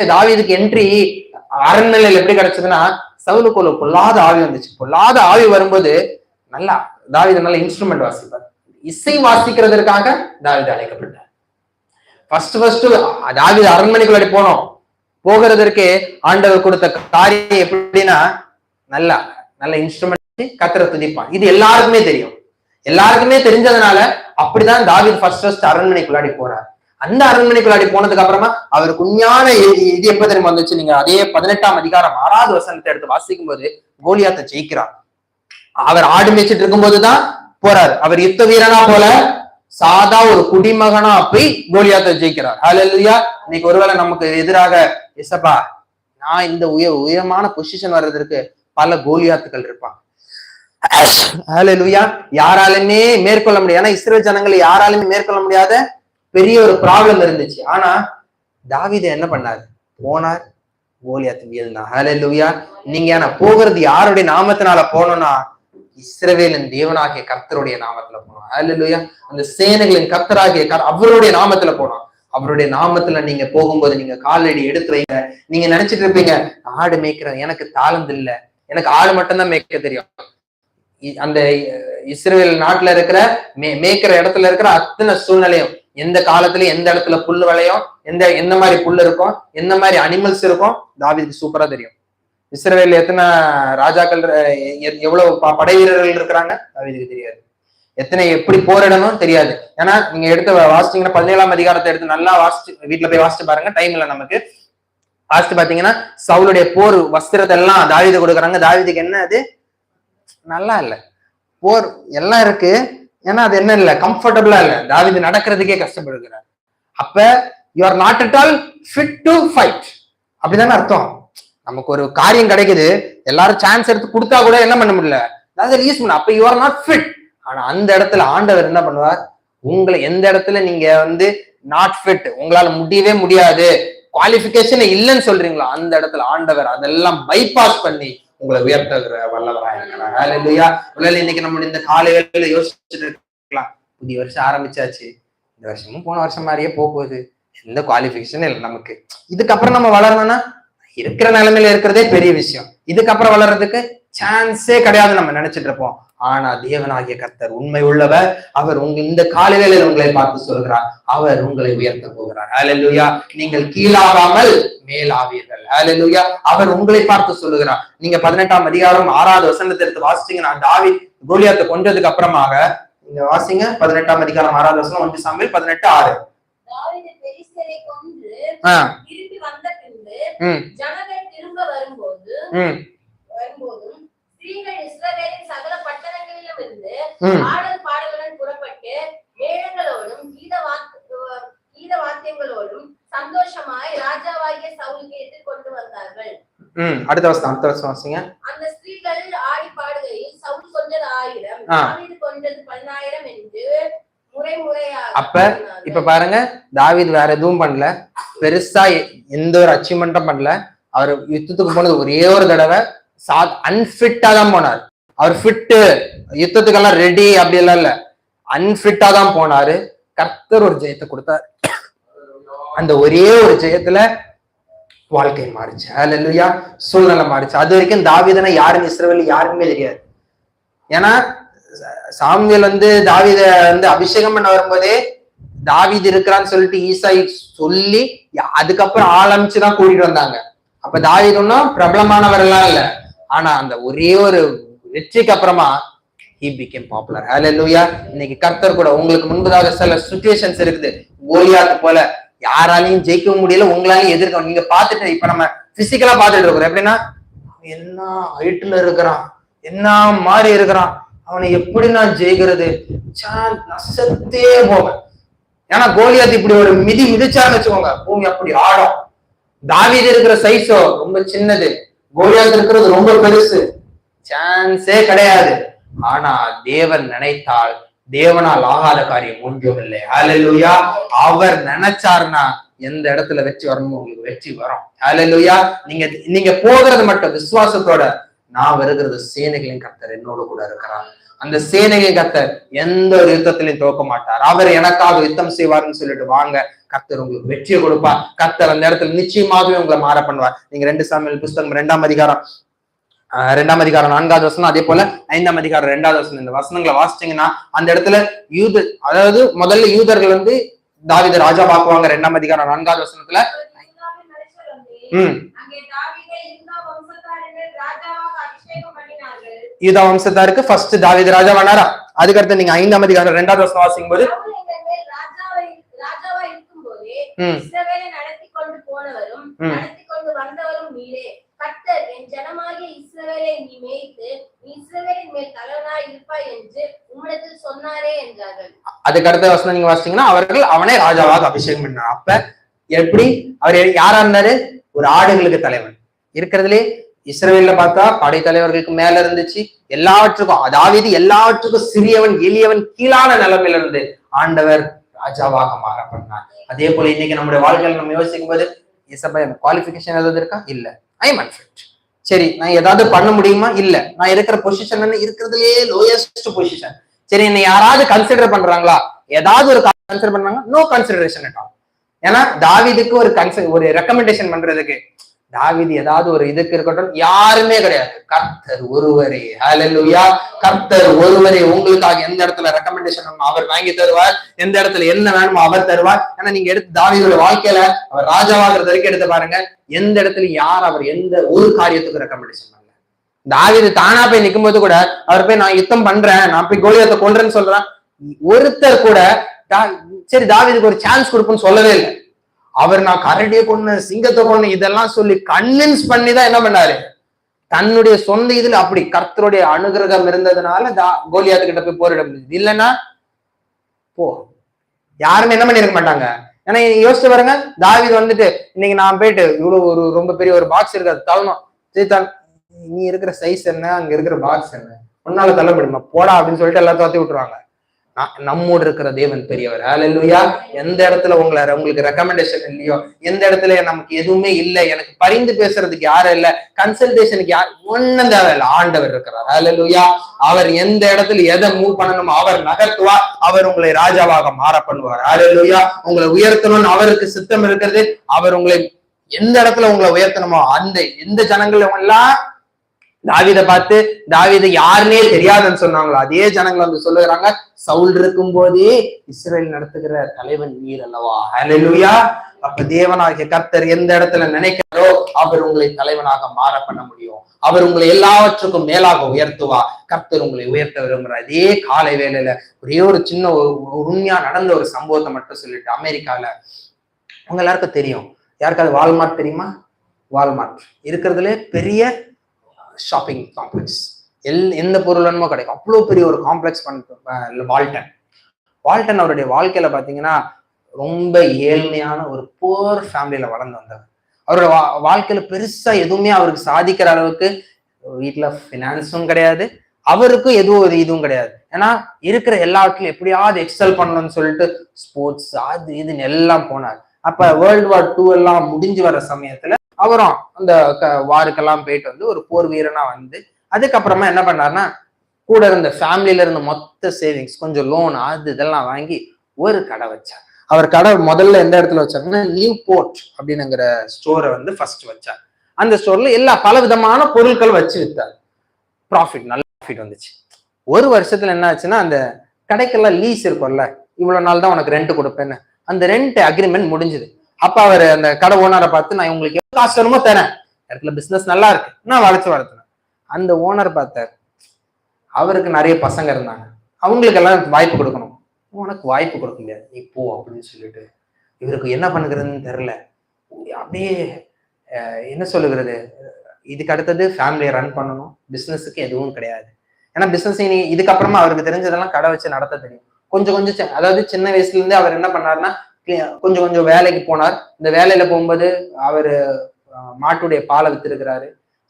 தாவீதுக்கு என்ட்ரி அரண்மனையில எப்படி கிடைச்சதுன்னா, சவுலுக்கு ஒரு பொல்லாத ஆவி வந்துச்சு. பொல்லாத ஆவி வரும்போது நல்லா தாவீது நல்ல இன்ஸ்ட்ருமெண்ட் வாசிப்பார். இசை வாசிக்கிறதுக்காக தாவீது அழைக்கப்பட்டார். ஃபர்ஸ்ட் தாவீது அரண்மனைக்குள்ளாடி போகிறதற்கு ஆண்டவர் கொடுத்த காரியம் எப்படின்னா, நல்ல இன்ஸ்ட்ருமெண்ட் கர்த்தரை துதிப்பான். இது எல்லாருக்குமே தெரியும். எல்லாருக்குமே தெரிஞ்சதுனால அப்படிதான் தாவீது ஃபர்ஸ்ட் அரண்மனைக்குள்ளாடி போறார். அந்த அரண்மனைக்குள்ளாடி போனதுக்கு அப்புறமா அவருக்கு உண்மையான இது எப்ப தெரியுமா வந்துச்சு? நீங்க அதே 18ஆம் அதிகாரம் 6வது வசனத்தை எடுத்து வாசிக்கும் போது, கோலியாத்தை ஜெயிக்கிறார். அவர் ஆடு மேய்ச்சிட்டு இருக்கும் போதுதான் போறாரு. அவர் யுத்த வீரனா போல சாதா ஒரு குடிமகனா போய் கோலியாத்தை ஜெயிக்கிறார். ஹல்லேலூயா. இன்னைக்கு ஒருவேளை நமக்கு எதிராக, எசப்பா நான் இந்த உயரமான பொசிஷன் வர்றதற்கு பல கோலியாத்துக்கள் இருப்பாங்க. ஹல்லேலூயா. யாராலுமே மேற்கொள்ள முடியாது. ஏன்னா இஸ்ரவேல் ஜனங்களை யாராலுமே மேற்கொள்ள முடியாத பெரிய ஒரு ப்ராப்ளம் இருந்துச்சு. ஆனா தாவீது என்ன பண்ணாரு? போனார், கோலியாத் வீழ்ந்தான். ஹல்லேலூயா. நீங்க நான் போகிறது யாருடைய நாமத்தினால போனோம்னா இஸ்ரவேலின் தேவனாகிய கர்த்தருடைய நாமத்துல போனோம். ஹல்லேலூயா. அந்த சேனைகளின் கர்த்தராகிய அவருடைய நாமத்துல போனோம். அவருடைய நாமத்துல நீங்க போகும்போது நீங்க காலடி எடுத்து வைங்க. நீங்க நினைச்சிட்டு இருப்பீங்க, ஆடு மேய்க்கிறேன், எனக்கு தாளந்து இல்ல, எனக்கு ஆடு மட்டும்தான் மேய்க்க தெரியும். அந்த இஸ்ரேல் நாட்டுல இருக்கிற மேய்க்கிற இடத்துல இருக்கிற அத்தனை சூழ்நிலையும், எந்த காலத்துலயும் எந்த இடத்துல புல்லு விளையும், எந்த மாதிரி புல்லு இருக்கும், எந்த மாதிரி அனிமல்ஸ் இருக்கும், தாவீதுக்கு சூப்பரா தெரியும். இஸ்ரேல் எத்தனை ராஜாக்கள், எவ்வளவு படை வீரர்கள் இருக்கிறாங்க, தாவீதுக்கு தெரியாது. எத்தனை எப்படி போரிடணும் தெரியாது. ஏன்னா நீங்க எடுத்து வாசிச்சீங்கன்னா 17ஆம் அதிகாரத்தை எடுத்து நல்லா வாசிச்சு வீட்டுல போய் வாசிச்சு பாருங்க. டைம் இல்லை நமக்கு. வாசிச்சு பாத்தீங்கன்னா சவுலுடைய போர் வஸ்திரத்தை எல்லாம் தாவீது கொடுக்குறாங்க. தாவீதுக்கு என்ன அது நல்லா இல்ல, போர் எல்லாம் இருக்கு, ஏன்னா அது என்ன இல்ல, கம்ஃபர்டபுளா இல்ல. தாவீது நடக்கிறதுக்கே கஷ்டப்படுகிறார். அப்ப you are not at all fit to fight, அப்படிதானே அர்த்தம். நமக்கு ஒரு காரியம் கிடைக்குது, எல்லாரும் சான்ஸ் எடுத்து கொடுத்தா கூட என்ன பண்ண முடியல, அதாவது யூஸ் பண்ண. அப்ப யூ ஆர் நாட் ஃபிட். ஆனா அந்த இடத்துல ஆண்டவர் என்ன பண்ணுவார்? உங்களை எந்த இடத்துல நீங்க நாட் ஃபிட், உங்களால முடியவே முடியாது, குவாலிபிகேஷன் இல்லைன்னு சொல்றீங்களா, அந்த இடத்துல ஆண்டவர் அதெல்லாம் பைபாஸ் பண்ணி உங்களை உயர்த்துகிற வல்லவராக இருக்கிறார். ஹல்லேலூயா. இன்னைக்கு நம்ம இந்த காலை வேளையில யோசிச்சுட்டு இருக்கலாம், புதிய வருஷம் ஆரம்பிச்சாச்சு, இந்த வருஷமும் போன வருஷம் மாதிரியே போகுது, எந்த குவாலிபிகேஷனும் இல்லை நமக்கு. இதுக்கப்புறம் நம்ம வளரணும்னா இருக்கிற நிலைமையில இருக்கிறதே பெரிய விஷயம். இதுக்கப்புறம் வளர்றதுக்கு சான்ஸே கிடையாது நம்ம நினைச்சிட்டு இருப்போம். ஆனா தேவனாகிய கர்த்தர் உண்மை உள்ளவர். அவர் இந்த காலையில உங்களை பார்த்து சொல்கிறார், அவர் உங்களை உயர்த்த போகிறார். ஹல்லேலூயா. நீங்கள் கீழாகாமல் மேலாவீர்கள். ஹல்லேலூயா. அவர் உங்களை பார்த்து சொல்லுகிறார். நீங்க 18ஆம் அதிகாரம் 6வது வசனத்தை எடுத்து வாசிச்சீங்கன்னா, தாவீது கோலியாத்தை கொன்றதுக்கு அப்புறமாக நீங்க வாசிங்க. 18ஆம் அதிகாரம் 6வது வசனம், 1 சாமுவேல் 18:6. ஜனங்கள் திரும்ப வரும்போதும் ஸ்திரீகள் இஸ்ரவேலின் சகல பட்டணங்களிலும் இருந்து ஆடல் பாடலுடன் புறப்பட்டு மேளங்களோடும் கீத வாத்தியங்களோடும் சந்தோஷமாய் ராஜாவாகிய சவுலுக்கு எதிர்கொண்டு வந்தார்கள். அடுத்த வருஷம் வாசிங்க. அந்த ஸ்திரீகள் ஆடி பாடுகையில் சவுல் கொண்டது 1000, தாவீது கொண்டது 10,000 என்று அப்ப இப்ப பாருங்க, தாவீது வேற எதுவும் பண்ணல, பெருசா எந்த ஒரு அச்சீவ்மெண்ட்டும் பண்ணல. அவர் யுத்தத்துக்கு போனது ஒரே ஒரு தடவை, அன்பிட்டா தான் போனார். அவர் ஃபிட்டு, யுத்தத்துக்கெல்லாம் ரெடி அப்படி எல்லாம் இல்ல, அன்பிட்டா தான் போனாரு. கர்த்தர் ஒரு ஜெயத்தை கொடுத்தார். அந்த ஒரே ஒரு ஜெயத்துல வாழ்க்கை மாறிச்சு. ஹல்லேலூயா. சூழ்நிலை மாறிச்சு. அது வரைக்கும் தாவீதுனா யாரும் இஸ்ரவேல் யாருக்குமே தெரியாது. ஏன்னா சாமுவேல் தாவீத அபிஷேகம் பண்ண வரும்போதே தாவீது இருக்கிறான்னு சொல்லிட்டு ஈசாய் சொல்லி அதுக்கப்புறம் ஆரம்பிச்சுதான் கூட்டிட்டு வந்தாங்க. அப்ப தாவீதுன்னா பிரபலமானவர் எல்லாம் இல்ல. ஆனா அந்த ஒரே ஒரு வெற்றிக்கு அப்புறமா he became popular. ஹல்லேலூயா. இன்னைக்கு கர்த்தர் கூட உங்களுக்கு முன்பதாக சில சிச்சுவேஷன்ஸ் இருக்குது. கோலியாத் போல யாராலையும் ஜெயிக்கவும் முடியல, உங்களாலையும் எதிர்க்க. நீங்க பாத்துட்டு இப்ப நம்ம பிசிக்கலா பாத்துட்டு இருக்கிறோம். எப்படின்னா என்ன ஹைட்ல இருக்கிறான், என்ன மாதிரி இருக்கிறான், அவனை எப்படி நான் ஜெயிக்கிறது, நசத்தே போவேன். ஏன்னா கோலியாத் இப்படி ஒரு மிதிச்சான்னு வச்சுக்கோங்க, பூமி அப்படி ஆடும். தாவீது இருக்கிற சைஸோ ரொம்ப சின்னது, கோலியாத் இருக்கிறது ரொம்ப பெருசு, சான்ஸே கிடையாது. ஆனா தேவன் நினைத்தால் தேவனால் ஆகாத காரியம் ஒன்றும் இல்லை. ஹல்லேலூயா. அவர் நினைச்சாருன்னா எந்த இடத்துல வெற்றி வரணும் உங்களுக்கு வெற்றி வரும். ஹல்லேலூயா. நீங்க போகிறது மட்டும் விசுவாசத்தோட, நான் வருகிறது சேனைகளின் கர்த்தர் என்னோடு கூட இருக்கிறார். அந்த சேனைகளின் கர்த்தர் எந்த ஒரு யுத்தத்திலையும் தோக்க மாட்டார். அவர் எனக்காக யுத்தம் செய்வார்னு சொல்லிட்டு வாங்க, கர்த்தர் உங்களுக்கு வெற்றியை கொடுப்பார். கர்த்தர் அந்த இடத்துல நிச்சயமாகவே உங்களை மாற பண்ணுவார். நீங்க 2 சாமுவேல் புஸ்தகம் 2ஆம் அதிகாரம் 4வது வசனம், அதே போல 5ஆம் அதிகாரம் 2வது வசனம், இந்த வசனங்களை வாசிச்சீங்கன்னா அந்த இடத்துல அதாவது முதல்ல யூதர்கள் தாவீது ராஜா பாக்குவாங்க. 2ஆம் அதிகாரம் 4வது வசனத்துல யூதா வம்சத்தாருக்கு ஃபர்ஸ்ட் தாவீது ராஜா வனாரா. அதுக்கடுத்து நீங்க 5ஆம் அதிகாரம் 2வது வசனம் வாசிக்கும் போது கர்த்தர் என் ஜனமாகிய இஸ்ரவேலை நீ மேய்த்து இஸ்ரவேலின் மேல் தலைவனாய் இருப்பாய் என்று உம்மிடத்தில் சொன்னாரே என்றார்கள். அதுக்கு அடுத்த வசனம் நீங்க வாசிச்சீங்கன்னா அவர்கள் அவனை ராஜாவாக அபிஷேகம் பண்ணார். அப்ப எப்படி அவர் யாரா இருந்தாரு? ஒரு ஆடுகளுக்கு தலைவன். இருக்கிறதுலே இஸ்ரவேல்ல பார்த்தா படைத்தலைவர்களுக்கு மேல இருந்துச்சு, எல்லாவற்றுக்கும் தாவீது எல்லாவற்றுக்கும் சிறியவன், எளியவன், கீழான நிலைமையில இருந்து ஆண்டவர் ராஜாவாக மாற பண்ணார். அதே போல இன்னைக்கு நம்முடைய வாழ்க்கையில நம்ம யோசிக்கும் போது குவாலிஃபிகேஷன் ஏதாவது இருக்கா? இல்ல. I am unfit. சரி, நான் ஏதாவது பண்ண முடியுமா? இல்ல. நான் இருக்கிற பொசிஷன் இருக்கிறதுலயே லோயஸ்ட் பொசிஷன். சரி, என்னை யாராவது கன்சிடர் பண்றாங்களா? ஏதாவது ஒரு கன்சிடர் பண்றாங்க? No consideration at all. ஏன்னா தாவீதுக்கு ஒரு ரெக்கமெண்டேஷன் பண்றதுக்கு தாவீது ஏதாவது ஒரு இதுக்கு இருக்கட்டும், யாருமே கிடையாது. கர்த்தர் ஒருவரே. ஹல்லேலூயா. கர்த்தர் ஒருவரே உங்களுக்காக எந்த இடத்துல ரெக்கமெண்டேஷன் அவர் வாங்கி தருவார், எந்த இடத்துல என்ன வேணுமோ அவர் தருவார். ஏன்னா நீங்க எடுத்து தாவீதோட வாழ்க்கையில அவர் ராஜாவாகிறது வரைக்கும் எடுத்து பாருங்க, எந்த இடத்துல யார் அவர் எந்த ஒரு காரியத்துக்கு ரெக்கமெண்டேஷன் பண்ணல. தாவீது தானா போய் நிற்கும் போது கூட அவர் போய் நான் யுத்தம் பண்றேன், நான் போய் கோலியாத்தை கொல்றேன்னு சொல்றேன், ஒருத்தர் கூட சரி தாவீதுக்கு ஒரு சான்ஸ் கொடுப்போம்னு சொல்லவே இல்லை. அவர் நான் கரடியை கொண்டு சிங்கத்தை கொண்டு இதெல்லாம் சொல்லி கன்வின்ஸ் பண்ணி தான் என்ன பண்ணாரு, தன்னுடைய சொந்த இதுல அப்படி கர்த்தருடைய அனுகிரகம் இருந்ததுனால கோலியாத்து கிட்ட போய் போரிட முடியுது. இல்லைன்னா யாருமே என்ன பண்ணிருக்க மாட்டாங்க. ஏன்னா யோசிச்சு பாருங்க, தாவீது வந்துட்டு இன்னைக்கு நான் போயிட்டு இவ்வளவு ஒரு ரொம்ப பெரிய ஒரு பாக்ஸ் இருக்காது தள்ளணும், சரி நீ இருக்கிற சைஸ் என்ன, அங்க இருக்கிற பாக்ஸ் என்ன, ஒன்னால தள்ள முடியுமா, போடா அப்படின்னு சொல்லிட்டு எல்லாத்தையும் தோத்தி விட்டுருவாங்க. நம்மோடு இருக்கிற தேவன் பெரியவர். ஹல்லேலூயா. எந்த இடத்துல உங்களுக்கு ரெக்கமெண்டேஷன் இல்லையோ, எந்த இடத்துல நமக்கு எதுவுமே இல்லை, எனக்கு பரிந்து பேசுறதுக்கு யாரும் இல்லை, கன்சல்டேஷனுக்கு ஒன்னும் தேவையில்லை, ஆண்டவர் இருக்கிறார். ஹல்லேலூயா. அவர் எந்த இடத்துல எதை மூவ் பண்ணணுமோ அவர் நகர்த்துவார். அவர் உங்களை ராஜாவாக மாற பண்ணுவார். ஹல்லேலூயா. உங்களை உயர்த்தணும்னு அவருக்கு சித்தம் இருக்கிறது. அவர் உங்களை எந்த இடத்துல உங்களை உயர்த்தணுமோ அந்த எந்த ஜனங்கள் எல்லாம் தாவீதை பார்த்து தாவீதை யாருன்னே தெரியாதுன்னு சொன்னாங்களோ அதே ஜனங்கள் வந்து சொல்லுகிறாங்க, சவுல் இருக்கும் போதே இஸ்ரேல் நடத்துகிற தலைவன் நீர் அல்லவா. ஹல்லேலூயா. அப்ப தேவனாகிய கர்த்தர் எந்த இடத்துல நினைக்கிறாரோ அவர் உங்களை தலைவனாக மாற பண்ண முடியும். அவர் உங்களை எல்லாவற்றுக்கும் மேலாக உயர்த்துவா. கர்த்தர் உங்களை உயர்த்த விரும்புகிறார். அதே காலை வேளையில ஒரே ஒரு சின்ன உண்மையா நடந்த ஒரு சம்பவத்தை மட்டும் சொல்லிட்டு, அமெரிக்கால உங்க எல்லாருக்கும் தெரியும், யாருக்காவது வால்மார்ட் தெரியுமா? வால்மார்ட் இருக்கிறதுல பெரிய ஷாப்பிங் காம்ப்ளெக்ஸ், எந்த பொருள் வேணுமோ கிடைக்கும். அவ்வளவு பெரிய ஒரு காம்ப்ளெக்ஸ் வால்டன் அவருடைய வாழ்க்கையில பாத்தீங்கன்னா ரொம்ப ஏழ்மையான ஒரு போர் ஃபேமிலியில வளர்ந்து வந்தவர். அவரோட வாழ்க்கையில பெருசா எதுவுமே அவருக்கு சாதிக்கிற அளவுக்கு வீட்டுல பினான்ஸும் கிடையாது, அவருக்கும் எதுவும் ஒரு இதுவும் கிடையாது. ஏன்னா இருக்கிற எல்லாத்துலயும் எப்படியாவது எக்ஸல் பண்ணணும்னு சொல்லிட்டு ஸ்போர்ட்ஸ் அது இதுன்னு எல்லாம் போனார். அப்ப வேர்ல்டு வார் 2 எல்லாம் முடிஞ்சு வர சமயத்துல அவரும் அந்த வாருக்கெல்லாம் போயிட்டு வந்து ஒரு போர் வீரனா வந்து அதுக்கப்புறமா என்ன பண்ணாருன்னா, கூட இருந்த ஃபேமிலியில இருந்த மொத்த சேவிங்ஸ் கொஞ்சம் லோன் அது இதெல்லாம் வாங்கி ஒரு கடை வச்சார். அவர் கடை முதல்ல எந்த இடத்துல வச்சாருன்னா நியூ போர்ட் அப்படின்னுங்கிற ஸ்டோரை வந்து ஃபர்ஸ்ட் வச்சார். அந்த ஸ்டோர்ல எல்லா பல விதமான பொருட்கள் வச்சு வித்தார். நல்ல ப்ராஃபிட் வந்துச்சு. ஒரு வருஷத்துல என்ன ஆச்சுன்னா, அந்த கடைக்கெல்லாம் லீஸ் இருக்கும்ல, இவ்வளவு நாள் தான் உனக்கு ரெண்ட் கொடுப்பேன்னு, அந்த ரெண்ட் அக்ரிமெண்ட் முடிஞ்சுது. அப்ப அவர் அந்த கடை ஓனரை பார்த்து, நான் உங்களுக்கு எவ்வளவு காசு வேணுமோ தரேன், இடத்துல பிசினஸ் நல்லா இருக்கு, நான் வளர்த்துனேன். அந்த ஓனர் பார்த்தார், அவருக்கு நிறைய பசங்க இருந்தாங்க, அவங்களுக்கு எல்லாம் வாய்ப்பு கொடுக்கணும், உனக்கு வாய்ப்பு கொடுக்க முடியாது, நீ போ அப்படின்னு சொல்லிட்டு இவருக்கு என்ன பண்ணுகிறதுன்னு தெரியல. அப்படியே என்ன சொல்லுகிறது, இதுக்கு அடுத்தது ஃபேமிலியை ரன் பண்ணணும், பிசினஸுக்கு எதுவும் கிடையாது. ஏன்னா பிசினஸ் இதுக்கப்புறமா அவருக்கு தெரிஞ்சதெல்லாம் கடை வச்சு நடத்த தெரியும். கொஞ்சம் கொஞ்சம் அதாவது சின்ன வயசுல இருந்து அவர் என்ன பண்ணாருன்னா கொஞ்சம் கொஞ்சம் வேலைக்கு போனார். இந்த வேலையில போகும்போது அவரு மாட்டுடைய பாலை வித்திருக்கிறாரு,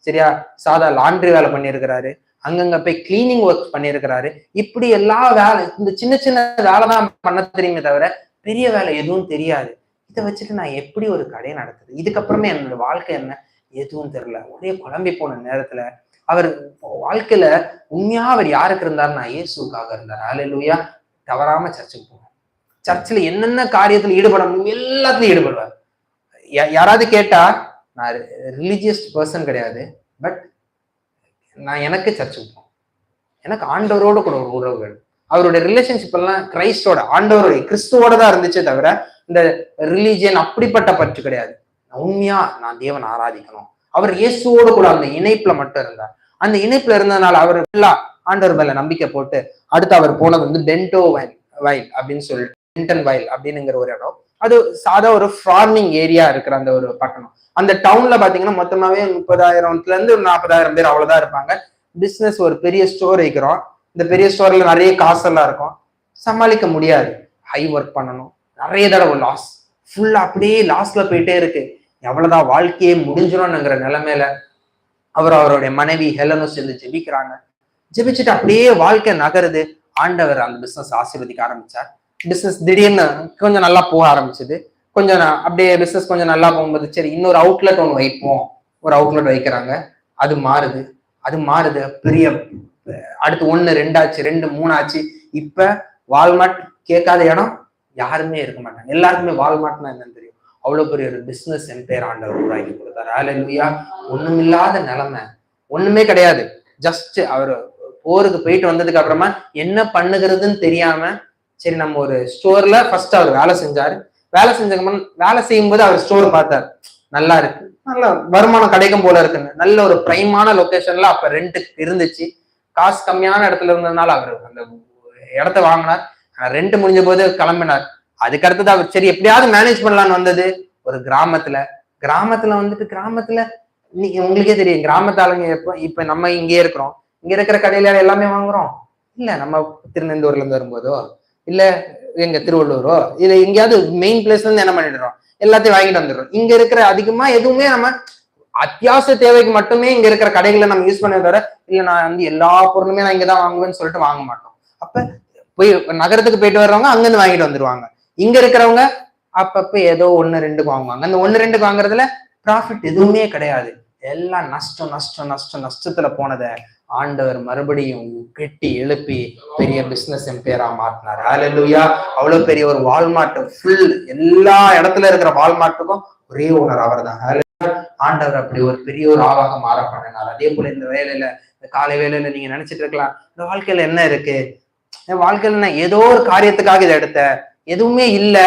சரியா, சாதா லாண்ட்ரி வேலை பண்ணியிருக்கிறாரு, அங்கங்க போய் கிளீனிங் ஒர்க் பண்ணியிருக்கிறாரு. இப்படி எல்லா வேலை, இந்த சின்ன சின்ன வேலை தான் பண்ண தெரியுமே தவிர பெரிய வேலை எதுவும் தெரியாது. இதை வச்சுட்டு நான் எப்படி ஒரு கடையை நடத்துது, இதுக்கப்புறமே என்னோட வாழ்க்கை என்ன எதுவும் தெரியல. ஒரே குழம்பி போன நேரத்துல அவர் வாழ்க்கையில உண்மையா அவர் யாருக்கு இருந்தாருன்னா இயேசுக்காக இருந்தார். ஹல்லேலூயா. தவறாம சர்ச்சுக்கு போவார். சர்ச்சில் என்னென்ன காரியத்துல ஈடுபட முடியும் எல்லாத்துலயும் ஈடுபடுவார். யாராவது கேட்டா, நான் ரிலீஜியஸ் பர்சன் கிடையாது, பட் நான் எனக்கு சர்ச்சுக்கு போவேன், எனக்கு ஆண்டவரோட கூட ஒரு உறவு வேணும். அவருடைய ரிலேஷன்ஷிப் எல்லாம் கிரைஸ்டோட, ஆண்டவருடைய கிறிஸ்துவோட தான் இருந்துச்சே தவிர இந்த ரிலீஜியன் அப்படிப்பட்ட பற்று கிடையாது. உண்மையா நான் தேவன் ஆராதிக்கணும், அவர் இயேசுவோடு கூட அந்த இணைப்புல மட்டும் இருந்தார். அந்த இணைப்புல இருந்ததுனால அவர் எல்லாம் ஆண்டவர் மேல நம்பிக்கை போட்டு அடுத்து அவர் போனது வந்து பென்டோ வைல் அப்படின்னு சொல்லிட்டு, பென்டன் வைல் அப்படின்னுங்கிற ஒரு இடம். அது சாதா ஒரு ஃபார்மிங் ஏரியா இருக்கிற அந்த ஒரு பட்டணம். அந்த டவுன்ல பாத்தீங்கன்னா மொத்தமாவே 30,000 இருந்து 40,000 பேர் அவ்வளவுதான் இருப்பாங்க. பிசினஸ் ஒரு பெரிய ஸ்டோர் வைக்கிறோம், இந்த பெரிய ஸ்டோர்ல நிறைய காசெல்லாம் இருக்கும், சமாளிக்க முடியாது, ஹை ஒர்க் பண்ணணும், நிறைய தடவை லாஸ், ஃபுல்லா அப்படியே லாஸ்ல போயிட்டே இருக்கு, எவ்வளவுதான் வாழ்க்கையே முடிஞ்சிடும்ங்கிற நிலைமையில அவருடைய மனைவி ஹெலனும் சேர்ந்து ஜெபிக்கிறாங்க. ஜெபிச்சுட்டு அப்படியே வாழ்க்கை நகருது. ஆண்டவர் அந்த பிசினஸ் ஆசீர்வதிக்க ஆரம்பிச்சார். பிசினஸ் திடீர்னு கொஞ்சம் நல்லா போக ஆரம்பிச்சது. கொஞ்சம் அப்படியே பிசினஸ் கொஞ்சம் நல்லா போகும்போது சரி இன்னொரு அவுட்லெட் ஒன்று வைப்போம், ஒரு அவுட்லெட் வைக்கிறாங்க. அது மாறுது பெரிய அடுத்து 1 2 ஆச்சு, 2 3 ஆச்சு. இப்ப வால்மார்ட் கேட்காத இடம் யாருமே இருக்க மாட்டாங்க. எல்லாருக்குமே வால்மார்ட்னா என்னன்னு தெரியும். அவ்வளவு பெரிய ஒரு பிசினஸ் எம்பையர் ஆண்டவர் உருவாக்கி கொடுத்தாரு. ஹல்லேலூயா. ஒண்ணுமில்லாத நிலைமை, ஒண்ணுமே கிடையாது. ஜஸ்ட் அவர் போருக்கு போயிட்டு வந்ததுக்கு அப்புறமா என்ன பண்ணுகிறதுன்னு தெரியாம சரி நம்ம ஒரு ஸ்டோர்ல ஃபர்ஸ்ட் அவர் வேலை செஞ்சாரு. வேலை செய்யும் போது அவர் ஸ்டோர் பார்த்தாரு, நல்லா இருக்கு, நல்ல வருமானம் கிடைக்கும் போல இருக்குன்னு. நல்ல ஒரு பிரைமான லொகேஷன்ல அப்ப ரெண்டுக்கு இருந்துச்சு. காசு கம்மியான இடத்துல இருந்ததுனால அவர் அந்த இடத்த வாங்கினார். ரெண்ட் முடிஞ்ச போது கிளம்பினார். அதுக்கு அடுத்தது அவர் சரி எப்படியாவது மேனேஜ் பண்ணலான்னு வந்தது ஒரு கிராமத்துல வந்துட்டு உங்களுக்கே தெரியும் கிராமத்து ஆளுங்க இப்ப நம்ம இங்கே இருக்கிறோம், இங்க இருக்கிற கடையில எல்லாமே வாங்குறோம் இல்ல. நம்ம திருநெந்தூர்ல இருந்து வரும்போதோ இல்ல எங்க திருவள்ளூரோ இல்ல எங்கேயாவது மெயின் பிளேஸ்ல இருந்து என்ன பண்ணிடுறோம், எல்லாத்தையும் வாங்கிட்டு வந்துடுறோம். இங்க இருக்கிற அதிகமா எதுவுமே நம்ம அத்தியாவசிய தேவைக்கு மட்டுமே இங்க இருக்கிற கடைகளை நம்ம யூஸ் பண்ண தவிர இல்ல நான் வந்து எல்லா பொருளுமே நான் இங்கதான் வாங்குவேன்னு சொல்லிட்டு வாங்க மாட்டோம். அப்ப போய் நகரத்துக்கு போயிட்டு வர்றவங்க அங்கிருந்து வாங்கிட்டு வந்துருவாங்க. இங்க இருக்கிறவங்க அப்பப்ப ஏதோ 1 2 வாங்குவாங்க. அந்த 1 2 வாங்குறதுல ப்ராஃபிட் எதுவுமே கிடையாது. எல்லாம் நஷ்டத்துல போனதை ஆண்டவர் மறுபடியும் கெட்டி எழுப்பி பெரிய பிசினஸ் எம்பையரா மாத்தினார். ஹல்லேலூயா. அவ்வளவு பெரிய ஒரு வால்மார்ட் ஃபுல் எல்லா இடத்துல இருக்கிற வால்மார்ட்டுக்கும் ஒரே ஓனர் அவர் தான். ஆண்டவர் அப்படி ஒரு பெரிய ஒரு ஆளாக மாற பண்ணினார். அதே போல இந்த வேலையில, இந்த காலை வேலையில நீங்க நினைச்சிட்டு இருக்கலாம், இந்த வாழ்க்கையில என்ன இருக்கு, என் வாழ்க்கையில நான் ஏதோ ஒரு காரியத்துக்காக இதை எடுத்த, எதுவுமே இல்ல,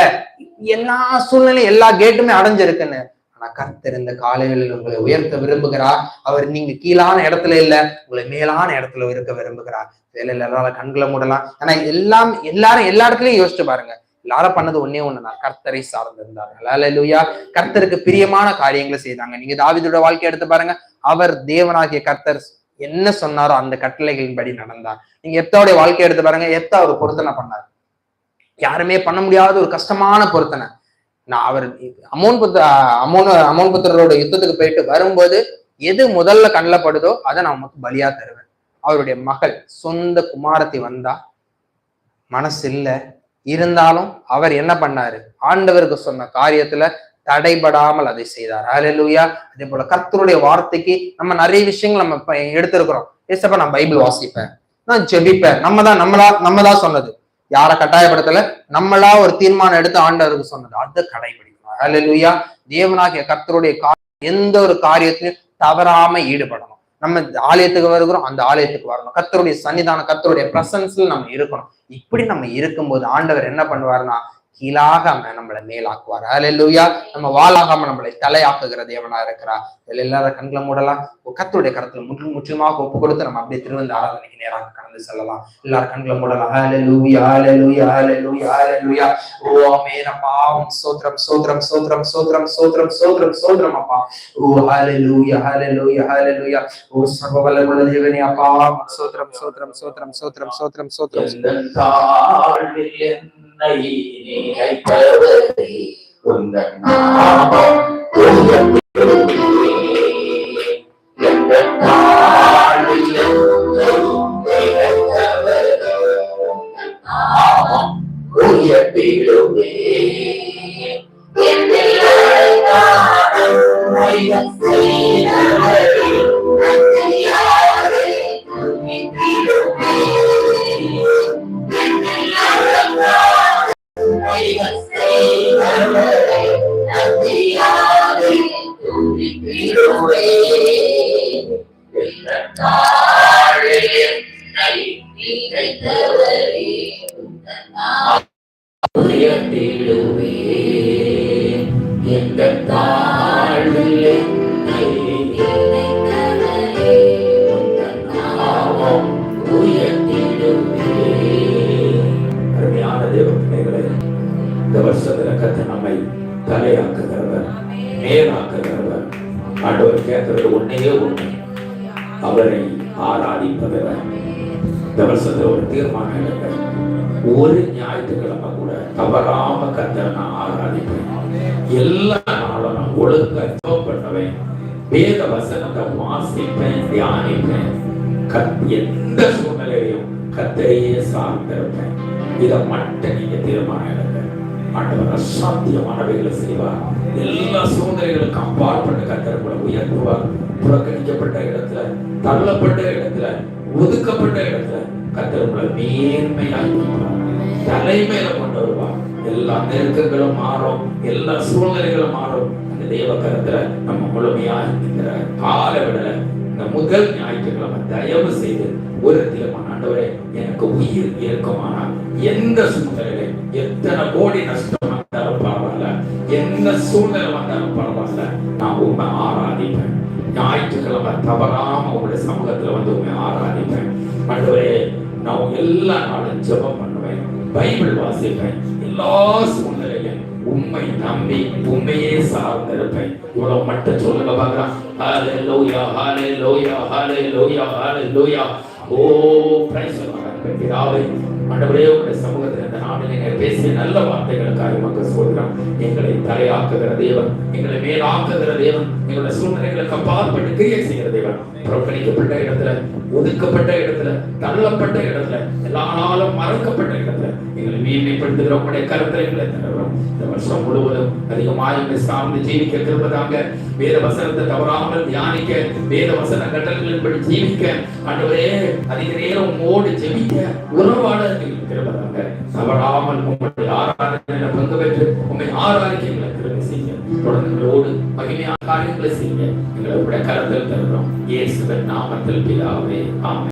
எல்லா சூழ்நிலையும் எல்லா கேட்டுமே அடைஞ்சிருக்குன்னு. ஆனா கர்த்தர் இந்த காலைகளில் உங்களை உயர்த்த விரும்புகிறார். அவர் நீங்க கீழான இடத்துல இல்ல, உங்களை மேலான இடத்துல இருக்க விரும்புகிறார். வேலையில எல்லாரும் கண்களை மூடலாம். ஆனா எல்லாரும் எல்லா இடத்துலயும் யோசிச்சு பாருங்க, எல்லாரும் பண்ணது ஒண்ணுதான், கர்த்தரை சார்ந்திருந்தார்கள். ஹல்லேலூயா. கர்த்தருக்கு பிரியமான காரியங்களை செய்தாங்க. நீங்க தாவீதோட வாழ்க்கையை எடுத்து பாருங்க. அவர் தேவனாகிய கர்த்தர் என்ன சொன்னாரோ அந்த கட்டளைகளின் படி நடந்தார். நீங்க எப்தாவுடைய வாழ்க்கையை எடுத்து பாருங்க. எப்தா ஒரு பொருத்தனை பண்ணார், யாருமே பண்ண முடியாத ஒரு கஷ்டமான பொருத்தனை. நான் அவர் அமோன் புத்திரரோட யுத்தத்துக்கு போயிட்டு வரும்போது எது முதல்ல கண்ணில் படுதோ அதை நான் மட்டும் பலியா தருவேன். அவருடைய மகள் சொந்த குமாரத்தி வந்தா மனசு இல்ல, இருந்தாலும் அவர் என்ன பண்ணாரு, ஆண்டவருக்கு சொன்ன காரியத்துல தடைபடாமல் அதை செய்தார். ஹல்லேலூயா. அதே போல கர்த்தருடைய வார்த்தைக்கு நம்ம நிறைய விஷயங்கள் நம்ம எடுத்திருக்கிறோம். ஏசப்பா நான் பைபிள் வாசிப்பேன், நான் ஜெபிப்பேன், நம்ம தான் சொன்னது, யார கட்டாயப்படுத்தல, நம்மளா ஒரு தீர்மானம் எடுத்து ஆண்டவருக்கு சொன்னது, அதை கடைபிடிக்கணும். ஹல்லேலூயா. தேவனாகிய கர்த்தருடைய எந்த ஒரு காரியத்திலையும் தவறாம ஈடுபடணும். நம்ம ஆலயத்துக்கு வருகிறோம், அந்த ஆலயத்துக்கு வரணும், கர்த்தருடைய சன்னிதானம் கர்த்தருடைய பிரசன்ஸ்ல நம்ம இருக்கணும். இப்படி நம்ம இருக்கும்போது ஆண்டவர் என்ன பண்ணுவாருன்னா கீழாக நம்மளை மேலாக்குவார். ஹல்லேலூயா. நம்ம வாளாகாம நம்மளை தலையாக்குகிற தேவனா இருக்கிறார். எல்லாரும் கண்களை மூடலாம். கர்த்தருடைய கரத்துல முற்றிலுமாக ஒப்பு கொடுத்து நம்ம அப்படியே திருவந்த ஆராதனைக்கு நேராக கடந்து செல்லலாம். எல்லாரும் கண்களை மூடலாம். ஹல்லேலூயா, ஹல்லேலூயா, ஹல்லேலூயா, ஹல்லேலூயா. ஓ ஆமென் அப்பா, ஸ்தோத்திரம் ஸ்தோத்திரம் ஸ்தோத்திரம் ஸ்தோத்திரம் ஸ்தோத்திரம் ஸ்தோத்திரம் ஸ்தோத்திரம் அப்பா. ஓ ஹல்லேலூயா, ஹல்லேலூயா, ஹல்லேலூயா. ஓ சர்வவல்லமையுள்ள தேவனே அப்பா, ஸ்தோத்திரம் ஸ்தோத்திரம் ஸ்தோத்திரம் ஸ்தோத்திரம் ஸ்தோத்திரம் ஸ்தோத்திரம். உந்தன் நாமம் உயர்த்திடுமே. இந்த வருஷத்துல கர்த்தர் நம்மை தலையாக்குகிறவர், மேலாக்குகிறவர். ஆண்டவர் கேட்கிறது ஒன்னே ஒண்ணு, அவரை ஆராதிப்பவர். இந்த வருஷத்துல ஒரு தீர்மானம் எடுக்க, ஒரு ஞாயிற்றுக்கிழமை கூட தவறாம கர்த்தரை நான் ஆராதிப்பேன். எல்லா நாளும் நான் ஒழுங்கா ஜெபம் பண்ணுவேன், வேத வசனத்தை வாசிப்பேன், தியானிப்பேன். எந்த சூழ்நிலையிலும் கர்த்தரையே சார்ந்திருப்பேன். இதை மட்டும் நீங்க தீர்மானம் எடுங்க. ஆண்டவர் அசாத்தியமானவைகளை செய்வார். எல்லா சூழ்நிலைகளுக்கும் அப்பாற்பட்ட கர்த்தர் உங்களை உயர்த்துவார். புறக்கணிக்கப்பட்ட இடத்துல, தள்ளப்பட்ட இடத்துல, ஒதுக்கப்பட்ட இடத்துல கர்த்தர் உங்களை மேன்மையாக்குவார், தலைமையில கொண்டு வருவார். எல்லா நெருக்கங்களும் மாறும், எல்லா சூழ்நிலைகளும் மாறும். அந்த தேவ கரத்துல நம்ம முழுமையா இருக்கிற கால விடல இந்த முதல் ஞாயிற்றுக்கிழமை தயவு செய்து ஒரு தீர்மானம், ஆண்டவரே எனக்கு உயிர் இருக்குமானால் எந்த சூழ்நிலை, எத்தனை கோடி நஷ்டம் வந்தாலும் பரவாயில்ல, எந்த சூழ்நிலை வந்தாலும் பரவாயில்ல, நான் உண்மை ஆராதிப்பேன். ஞாயிற்றுக்கிழமை தவறாம உங்களுடைய சமூகத்துல வந்து உண்மை ஆராதிப்பேன். ஆண்டவரே நான் எல்லா நாளும் ஜெபம் பண்ணுவேன், பைபிள் வாசிப்பேன், எல்லா சூழ்நிலையும் உண்மை நம்பி உண்மையே சார்ந்திருப்பேன். இவ்வளவு மட்டும் சொல்லுங்க பார்க்கலாம். ஹalleluya ஹalleluya ஹalleluya ஹalleluya. ஓ பிரைஸ் தி லார்ட். பிதாவே ஆண்டவரே உங்களுடைய சமூகத்தில் இந்த நாளிலே பேசிய நல்ல வார்த்தைகளுக்காக மக்கள் சொல்கிறோம். எங்களை தலையாக்குகிற தேவன், எங்களை மேலாக்குகிற தேவன், எங்களுடைய சூழ்நிலைகளுக்கு அப்பாற்பட்டு கிரியை செய்கிற தேவன். புறக்கணிக்கப்பட்ட இடத்துல, ஒதுக்கப்பட்ட இடத்துல, தள்ளப்பட்ட இடத்துல, எல்லா நாளும் மறக்கப்பட்ட இடத்துல எங்களை மேன்மைப்படுத்துகிற உங்களுடைய கருத்தை எங்களை தருகிறோம். இந்த வருஷம் முழுவதும் அதிகமாக எங்களை சார்ந்து ஜீவிக்க திரும்பதாங்க, வேத வசனத்தை தவறாமல் தியானிக்க, வேத வசன கட்டளைகளின்படி ஜீவிக்க, ஆண்டவரே அதிக நேரம் உம்மோடு ஜெபிக்க, உறவாட திரும்பதாங்க. தவறாமல் உங்களுடைய ஆராதனையில பங்கு பெற்று உண்மை ஆராதிக்க எங்களை திரும்ப செய்ய, தொடர்ந்து மகிமையான காரியங்களை செய்ய எங்களை உடைய கருத்தில் தருகிறோம். இயேசுவின் நாமத்தில் பிதாவே, ஆமென்.